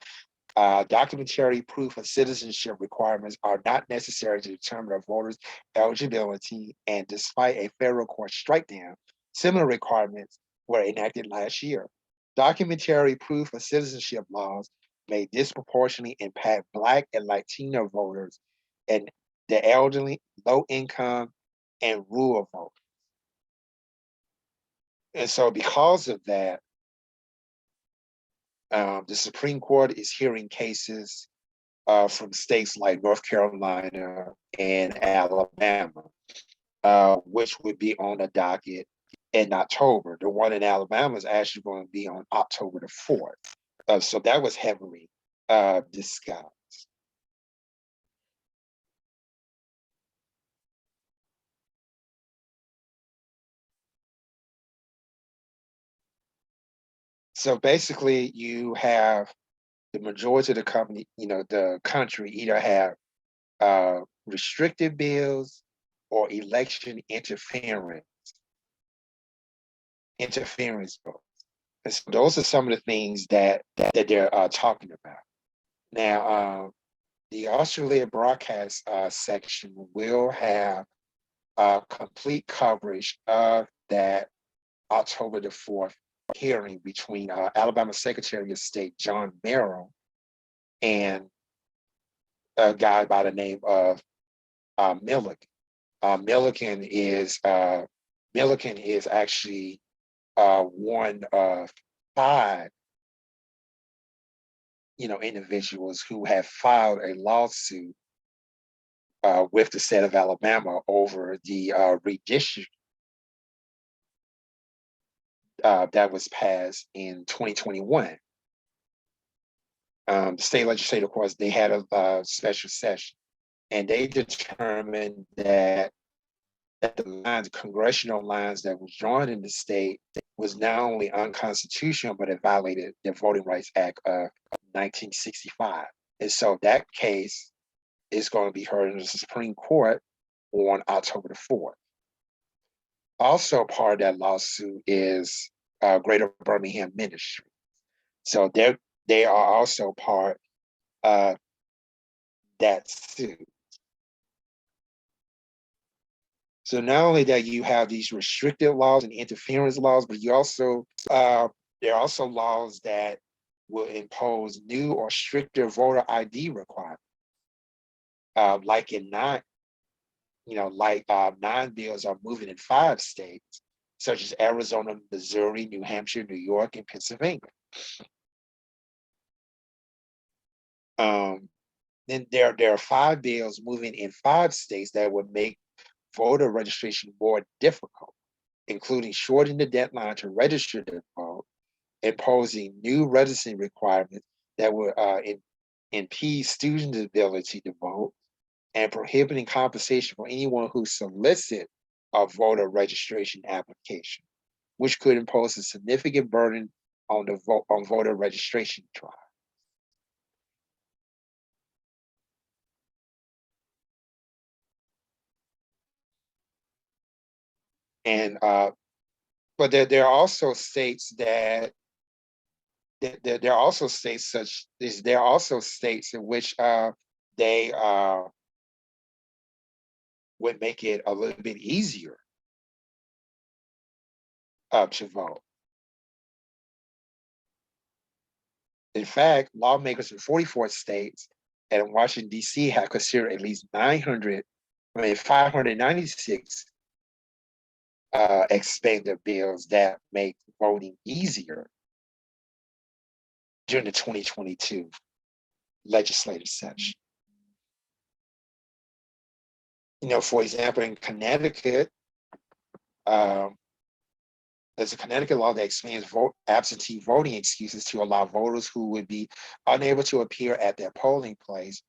documentary proof of citizenship requirements are not necessary to determine a voter's eligibility, and despite a federal court strike down, similar requirements were enacted last year. Documentary proof of citizenship laws may disproportionately impact Black and Latino voters and the elderly, low income, and rural voters. And so because of that, the Supreme Court is hearing cases from states like North Carolina and Alabama, which would be on the docket in October. The one in Alabama is actually going to be on October the 4th. So that was heavily discussed. So basically, you have the majority of the country either have restrictive bills or election interference bills. And so those are some of the things that they're talking about. Now, the Australia broadcast section will have complete coverage of that October the 4th hearing between Alabama Secretary of State John Romero and a guy by the name of Milliken. Milliken is actually one of 5 individuals who have filed a lawsuit with the state of Alabama over the redistricting that was passed in 2021. The state legislature, of course, they had a special session, and they determined that the congressional lines that was drawn in the state was not only unconstitutional, but it violated the Voting Rights Act of 1965. And so that case is going to be heard in the Supreme Court on October the 4th. Also part of that lawsuit is Greater Birmingham Ministry. So they are also part of that suit. So not only that you have these restrictive laws and interference laws, but you also there are also laws that will impose new or stricter voter ID requirements. Like in 9 bills are moving in 5 states, such as Arizona, Missouri, New Hampshire, New York, and Pennsylvania. Then there are 5 bills moving in 5 states that would make voter registration more difficult, including shortening the deadline to register to vote, imposing new residency requirements that would impede students' ability to vote, and prohibiting compensation for anyone who solicits a voter registration application, which could impose a significant burden on voter registration trials. And but there are also states that there are also states in which they would make it a little bit easier to vote. In fact, lawmakers in 44 states and in Washington, D.C. have considered at least 596 expanded bills that make voting easier during the 2022 legislative session. For example, in Connecticut, there's a Connecticut law that expands absentee voting excuses to allow voters who would be unable to appear at their polling place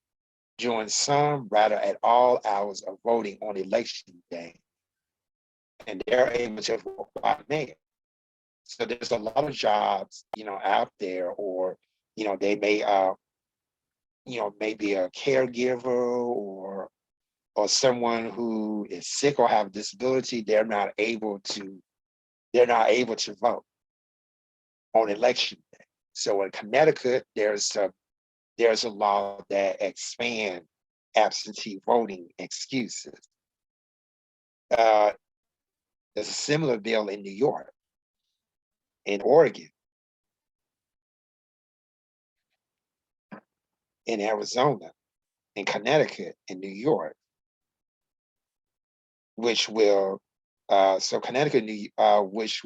during some, rather at all hours of voting on election day. And they're able to vote by mail. So there's a lot of jobs, out there, or, they may maybe a caregiver or someone who is sick or have a disability, they're not able to vote on election day. So in Connecticut, there's a law that expands absentee voting excuses. There's a similar bill in New York, in Oregon, in Arizona, in Connecticut, in New York, which will so Connecticut, which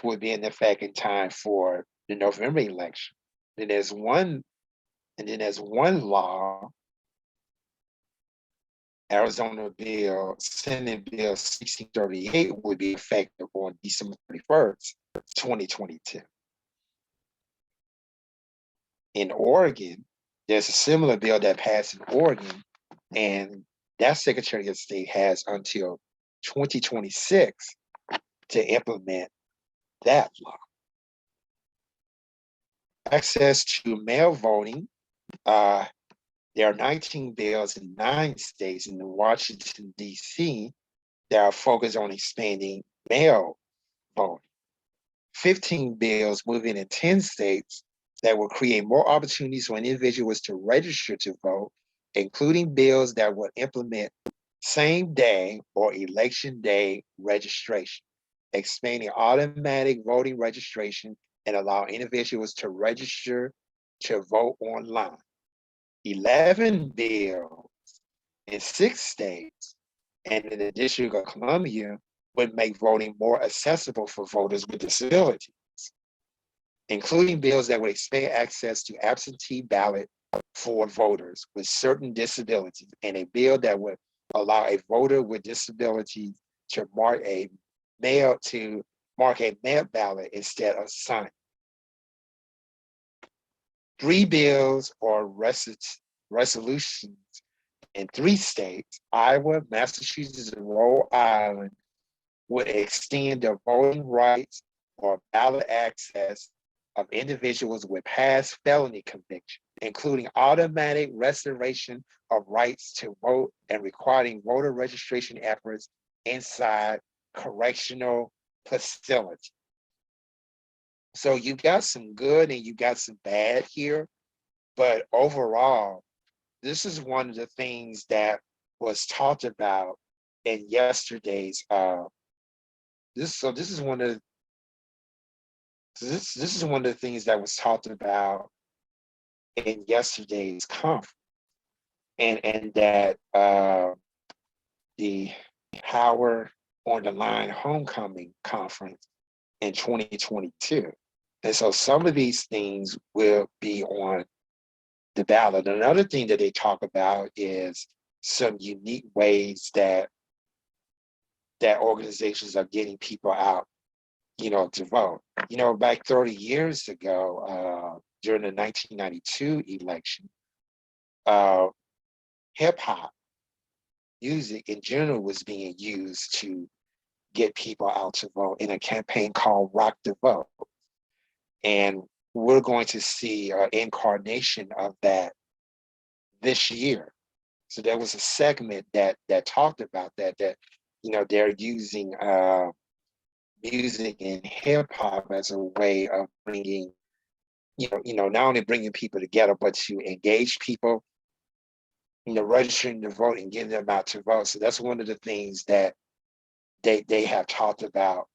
would be in effect in time for the November election. Then there's one law, Senate Bill 1638, would be effective on December 31st, 2022. In Oregon, there's a similar bill that passed in Oregon, and that Secretary of State has until 2026 to implement that law. Access to mail voting. There are 19 bills in 9 states in Washington, D.C. that are focused on expanding mail voting. 15 bills moving in 10 states that will create more opportunities for individuals to register to vote, including bills that will implement same-day or election day registration, expanding automatic voting registration and allow individuals to register to vote online. 11 bills in 6 states and in the District of Columbia would make voting more accessible for voters with disabilities, including bills that would expand access to absentee ballot for voters with certain disabilities, and a bill that would allow a voter with disabilities to mark a mail ballot instead of signing. 3 bills or resolutions in 3 states, Iowa, Massachusetts, and Rhode Island, would extend the voting rights or ballot access of individuals with past felony convictions, including automatic restoration of rights to vote and requiring voter registration efforts inside correctional facilities. So you got some good and you got some bad here, but overall, this is one of the things that was talked about in yesterday's this is one of the things that was talked about in yesterday's conference, and that the Power on the Line Homecoming Conference in 2022. And so some of these things will be on the ballot. Another thing that they talk about is some unique ways that organizations are getting people out, to vote. Back 30 years ago, during the 1992 election, hip hop music in general was being used to get people out to vote in a campaign called Rock the Vote. And we're going to see an incarnation of that this year. So there was a segment that talked about that they're using music and hip hop as a way of bringing, not only bringing people together, but to engage people, registering to vote and getting them out to vote. So that's one of the things that they have talked about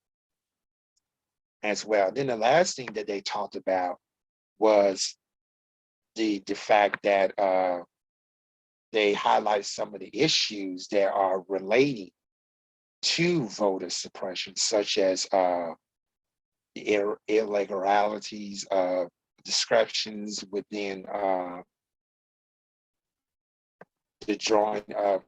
as well. Then the last thing that they talked about was the fact that they highlight some of the issues that are relating to voter suppression, such as the irregularities, discrepancies within the drawing of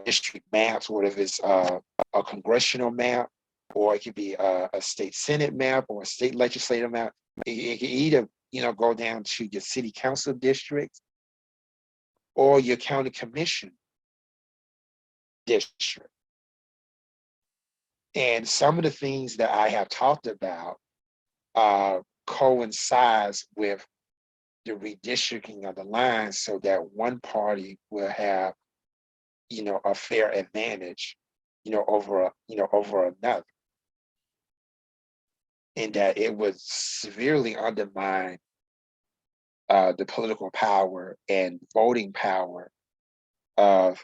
district maps, whether it's a congressional map, or it could be a state senate map or a state legislative map. It could either go down to your city council districts or your county commission district. And some of the things that I have talked about coincides with the redistricting of the lines so that one party will have, a fair advantage, over another, and that it would severely undermine the political power and voting power of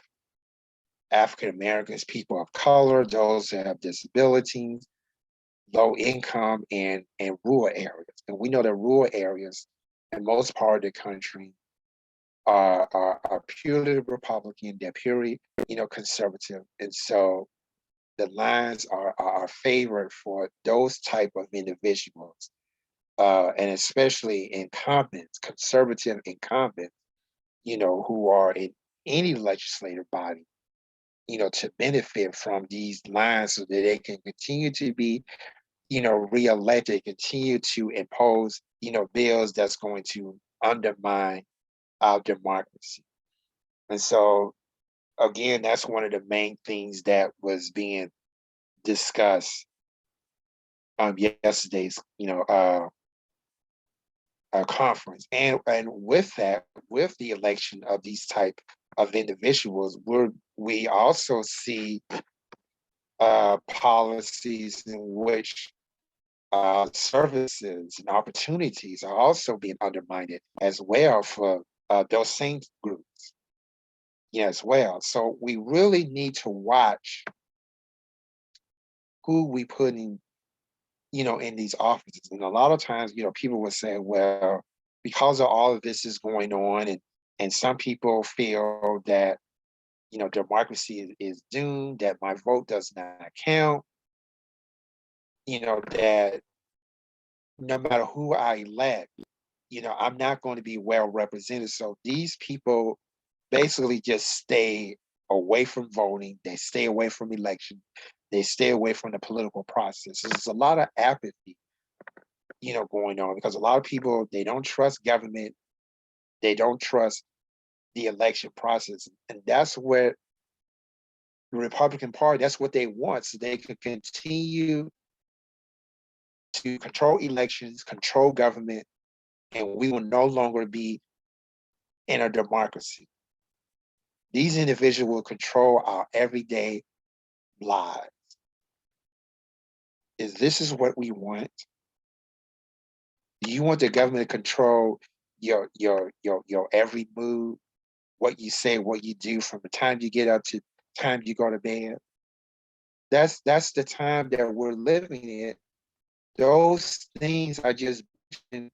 African Americans, people of color, those that have disabilities, low income, and rural areas. And we know that rural areas in most part of the country are purely Republican, they're purely, conservative. And so the lines are favored for those type of individuals, and especially incumbents, conservative incumbents, who are in any legislative body, to benefit from these lines so that they can continue to be, reelected, continue to impose, bills that's going to undermine our democracy. And so, again, that's one of the main things that was being discussed yesterday's, conference. And with that, with the election of these type of individuals, we also see policies in which services and opportunities are also being undermined as well for those same groups, as well. So we really need to watch who we put in these offices. And a lot of times, people will say, well, because of all of this is going on, and some people feel that, democracy is doomed, that my vote does not count, that no matter who I elect, I'm not going to be well represented. So these people basically just stay away from voting, they stay away from election, they stay away from the political process. There's a lot of apathy, going on because a lot of people, they don't trust government, they don't trust the election process. And that's what the Republican Party, that's what they want, so they can continue to control elections, control government, and we will no longer be in a democracy. These individuals will control our everyday lives. Is what we want? Do you want the government to control your every move, what you say, what you do from the time you get up to the time you go to bed? That's the time that we're living in. Those things I just mentioned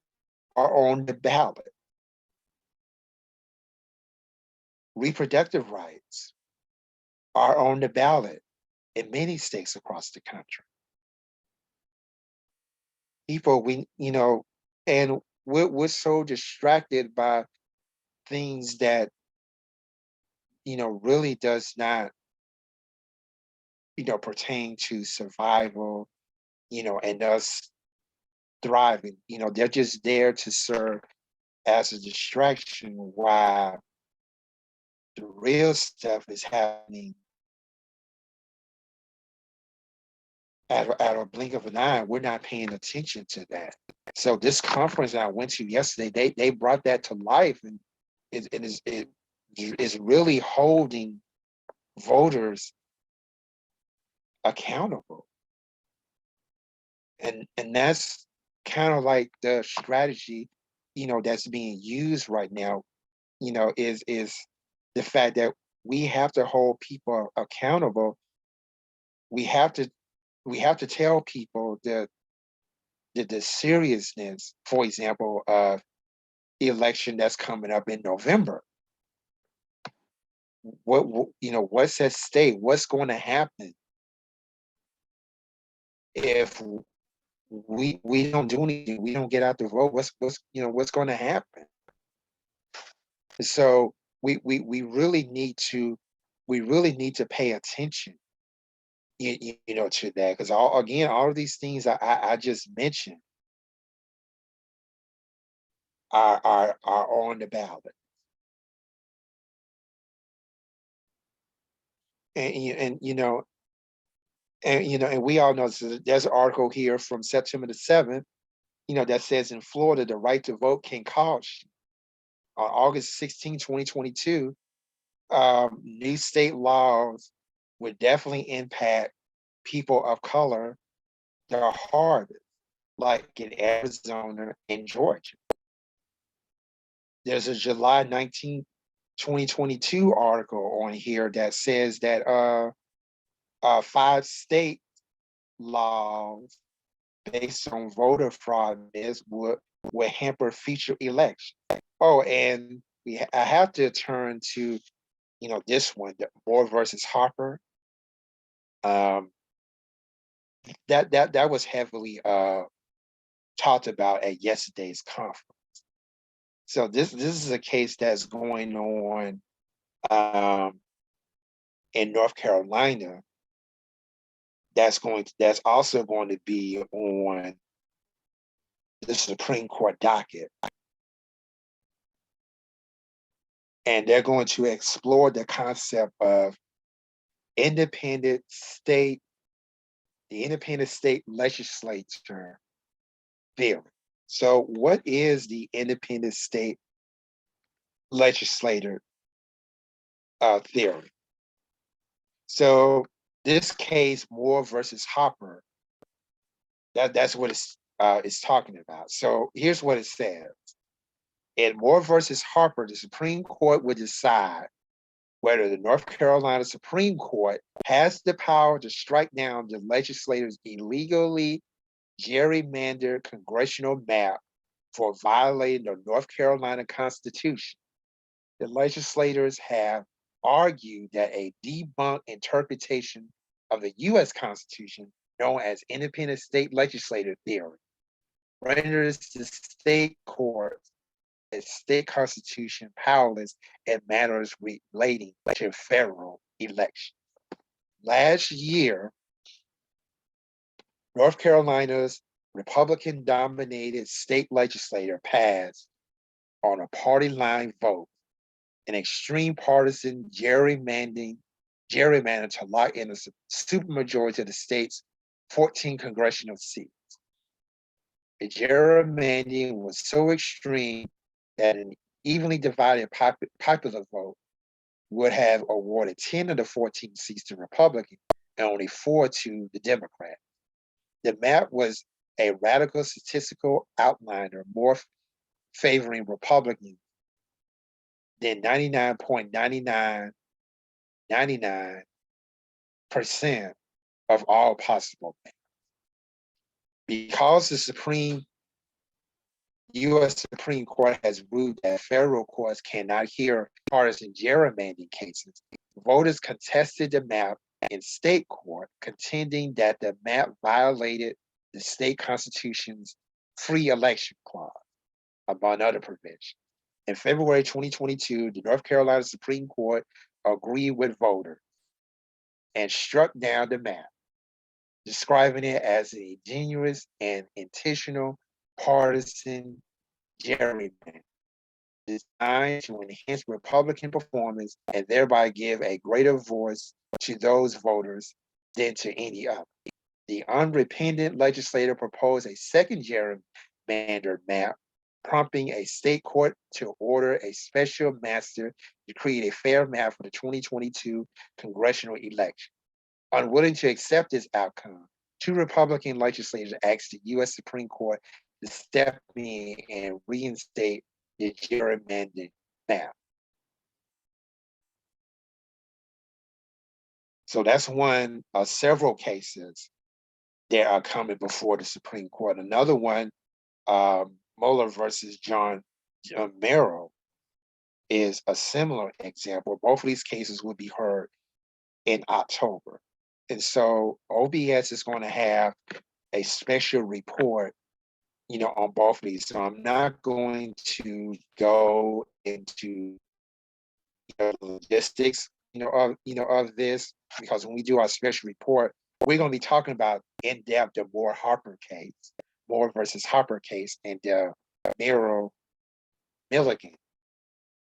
are on the ballot. Reproductive rights are on the ballot in many states across the country. People, and we're so distracted by things that, really does not, pertain to survival, and us thriving. They're just there to serve as a distraction while the real stuff is happening at a blink of an eye. We're not paying attention to that. So this conference I went to yesterday, they brought that to life, and it is really holding voters accountable. And that's kind of like the strategy, that's being used right now, is the fact that we have to hold people accountable. We have to tell people the seriousness, for example, of the election that's coming up in November. What's at stake? What's going to happen if we don't do anything? We don't get out the vote. What's going to happen? So we really need to pay attention, to that, because all of these things I just mentioned are on the ballot. And and we all know there's an article here from September the 7th, that says in Florida the right to vote can cost you. on August 16, 2022, new state laws would definitely impact people of color the hardest, like in Arizona and Georgia. There's a July 19, 2022 article on here that says that 5 state laws based on voter fraud would hamper future elections. Oh, and I have to turn to this one, the Moore versus Harper. That was heavily talked about at yesterday's conference. So this is a case that's going on in North Carolina. That's also going to be on the Supreme Court docket. And they're going to explore the concept of the independent state legislature theory. So what is the independent state legislator theory? So this case, Moore versus Harper, that's what it's talking about. So here's what it says. In Moore versus Harper, the Supreme Court would decide whether the North Carolina Supreme Court has the power to strike down the legislator's illegally gerrymandered congressional map for violating the North Carolina Constitution. The legislators have argued that a debunked interpretation of the U.S. Constitution, known as independent state legislator theory, renders the state courts and state constitution powerless in matters relating to federal elections. Last year, North Carolina's Republican-dominated state legislature passed on a party line vote an extreme partisan gerrymander to lock in a supermajority of the state's 14 congressional seats. The gerrymandering was so extreme that an evenly divided popular vote would have awarded 10 of the 14 seats to Republicans and only 4 to the Democrats. The map was a radical statistical outliner, more favoring Republicans than 99.9999% of all possible maps. Because the U.S. Supreme Court has ruled that federal courts cannot hear partisan gerrymandering cases, voters contested the map in state court, contending that the map violated the state constitution's free election clause, among other provisions. In February 2022, the North Carolina Supreme Court agreed with voters and struck down the map, describing it as a dangerous and intentional partisan gerrymandering designed to enhance Republican performance and thereby give a greater voice to those voters than to any other. The unrepentant legislator proposed a second gerrymandered map, prompting a state court to order a special master to create a fair map for the 2022 congressional election. Unwilling to accept this outcome, 2 Republican legislators asked the U.S. Supreme Court to step in and reinstate the gerrymandered map. So that's one of several cases that are coming before the Supreme Court. Another one, Mueller versus John Romero, is a similar example. Both of these cases will be heard in October. And so OBS is going to have a special report, on both of these. So I'm not going to go into logistics, of this, because when we do our special report, we're going to be talking about in depth the Moore versus Harper case, and the Milligan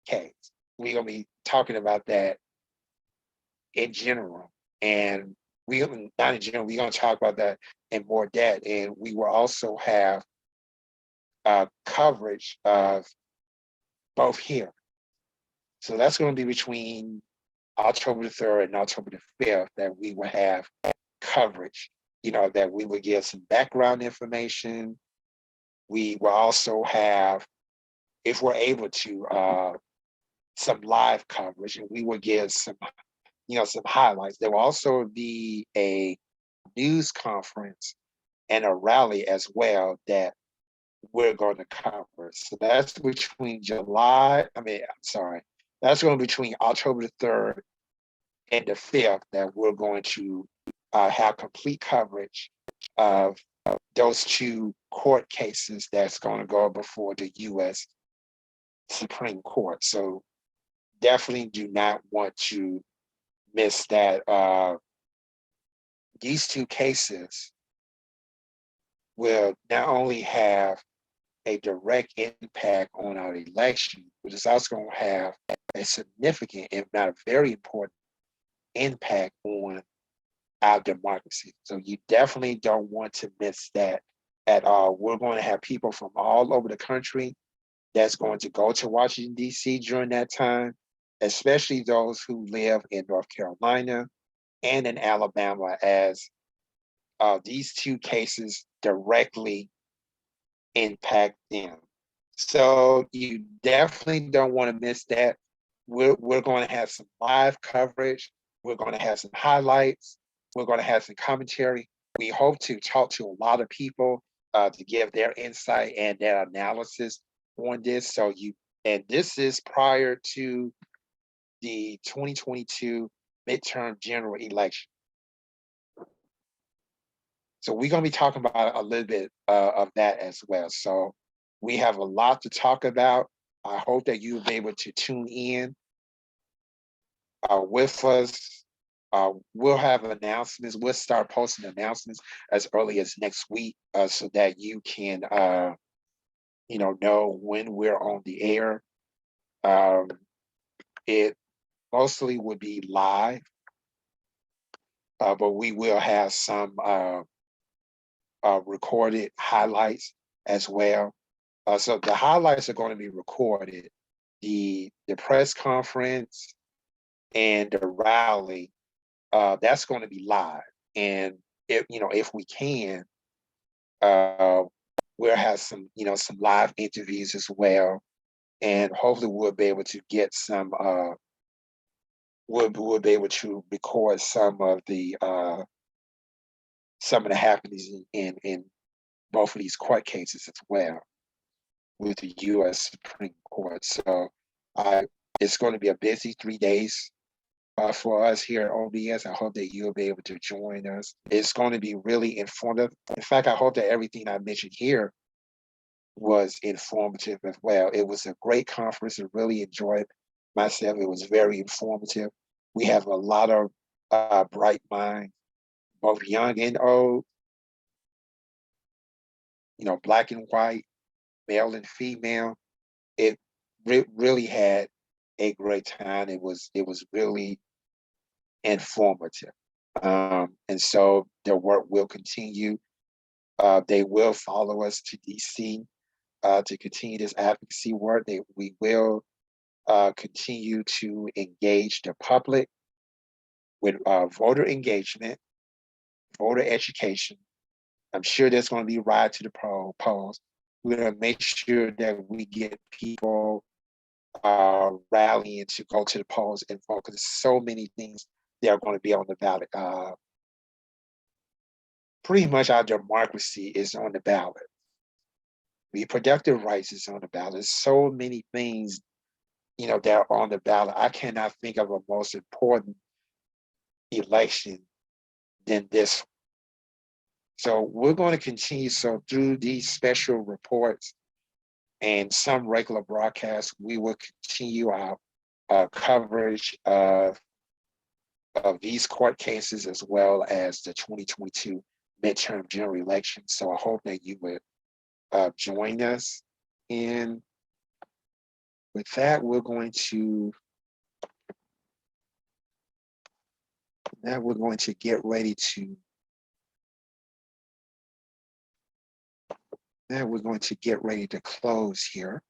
case. We're going to be talking about that in general, and we're going to talk about that in more depth, and we will also have coverage of both here. So that's going to be between October the 3rd and October the 5th that we will have coverage, that we will give some background information. We will also have, if we're able to, some live coverage, and we will give some, some highlights. There will also be a news conference and a rally as well that we're going to cover. So that's between that's going to be between October the 3rd and the 5th that we're going to have complete coverage of those two court cases that's going to go before the U.S. Supreme Court. So definitely do not want to miss that. These two cases will not only have a direct impact on our election, but it's also going to have a significant, if not a very important, impact on our democracy. So you definitely don't want to miss that at all. We're going to have people from all over the country that's going to go to Washington, D.C. during that time, especially those who live in North Carolina and in Alabama, as these two cases directly impact them. So you definitely don't want to miss that. We're going to have some live coverage. We're going to have some highlights. We're going to have some commentary. We hope to talk to a lot of people to give their insight and their analysis on this. And this is prior to the 2022 midterm general election. So we're going to be talking about a little bit of that as well. So we have a lot to talk about. I hope that you'll be able to tune in with us. We'll have announcements. We'll start posting announcements as early as next week so that you can, know when we're on the air. It mostly would be live, but we will have some recorded highlights as well. So the highlights are going to be recorded. The press conference and the rally, that's going to be live. And if we can, we'll have some live interviews as well. And hopefully we'll be able to get some we'll be able to record some of the happenings in both of these court cases as well with the U.S. Supreme Court. So it's going to be a busy 3 days for us here at OBS. I hope that you'll be able to join us. It's going to be really informative. In fact, I hope that everything I mentioned here was informative as well. It was a great conference. I really enjoyed myself. It was very informative. We have a lot of bright minds, both young and old, black and white, male and female. It really had a great time. It was really informative. And so their work will continue. They will follow us to DC to continue this advocacy work. We will continue to engage the public with voter engagement, voter education. I'm sure there's going to be ride to the polls. We're going to make sure that we get people rallying to go to the polls and vote, because there's so many things that are going to be on the ballot. Pretty much our democracy is on the ballot. Reproductive rights is on the ballot. There's so many things, that are on the ballot. I cannot think of a most important election than this. So we're going to continue. So through these special reports and some regular broadcasts, we will continue our coverage of these court cases as well as the 2022 midterm general election. So I hope that you would join us. And with that, we're going to get ready to close here.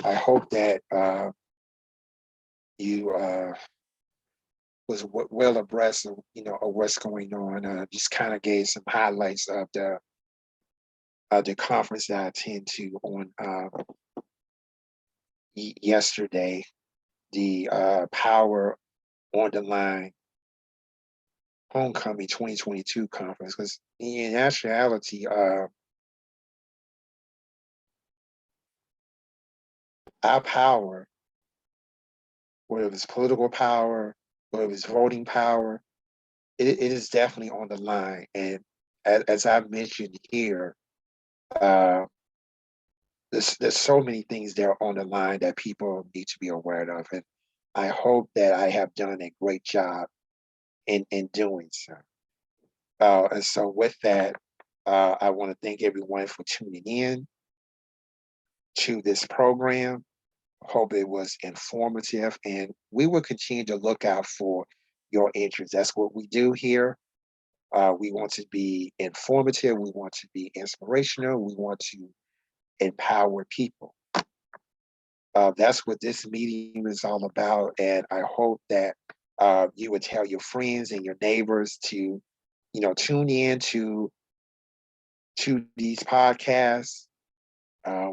I hope that you was well abreast of of what's going on. Just kind of gave some highlights of the conference that I attended to on yesterday, the Power on the Line Homecoming 2022 conference. Because in actuality, our power, whether it's political power, whether it's voting power, it is definitely on the line. And as I mentioned here, uh, there's so many things that are on the line that people need to be aware of. And I hope that I have done a great job in doing so. And so with that, I want to thank everyone for tuning in to this program. Hope it was informative, and we will continue to look out for your interest. That's what we do here. We want to be informative. We want to be inspirational. We want to empower people. That's what this meeting is all about. And I hope that you would tell your friends and your neighbors to, tune in to these podcasts,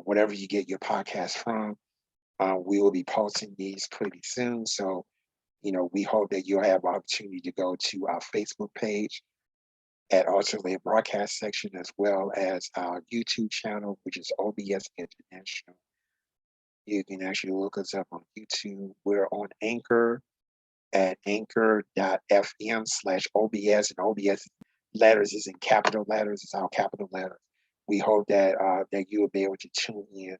whatever you get your podcast from. We will be posting these pretty soon. So, we hope that you'll have opportunity to go to our Facebook page at Alternate Broadcast section, as well as our YouTube channel, which is OBS International. You can actually look us up on YouTube. We're on Anchor at anchor.fm/OBS, and OBS letters is in capital letters. It's our capital letters. We hope that that you will be able to tune in,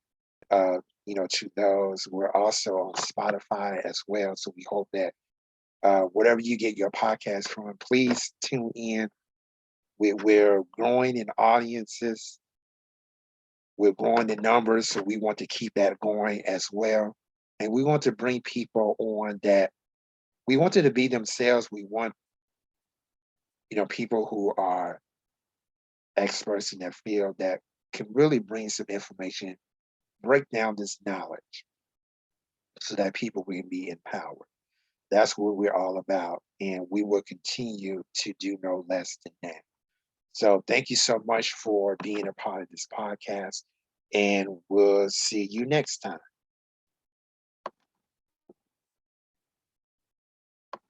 to those. We're also on Spotify as well. So we hope that whatever you get your podcast from, please tune in. We're growing in audiences. We're growing in numbers, so we want to keep that going as well. And we want to bring people on that we wanted to be themselves. We want, people who are experts in their field that can really bring some information, break down this knowledge so that people can be empowered. That's what we're all about. And we will continue to do no less than that. So thank you so much for being a part of this podcast. And we'll see you next time.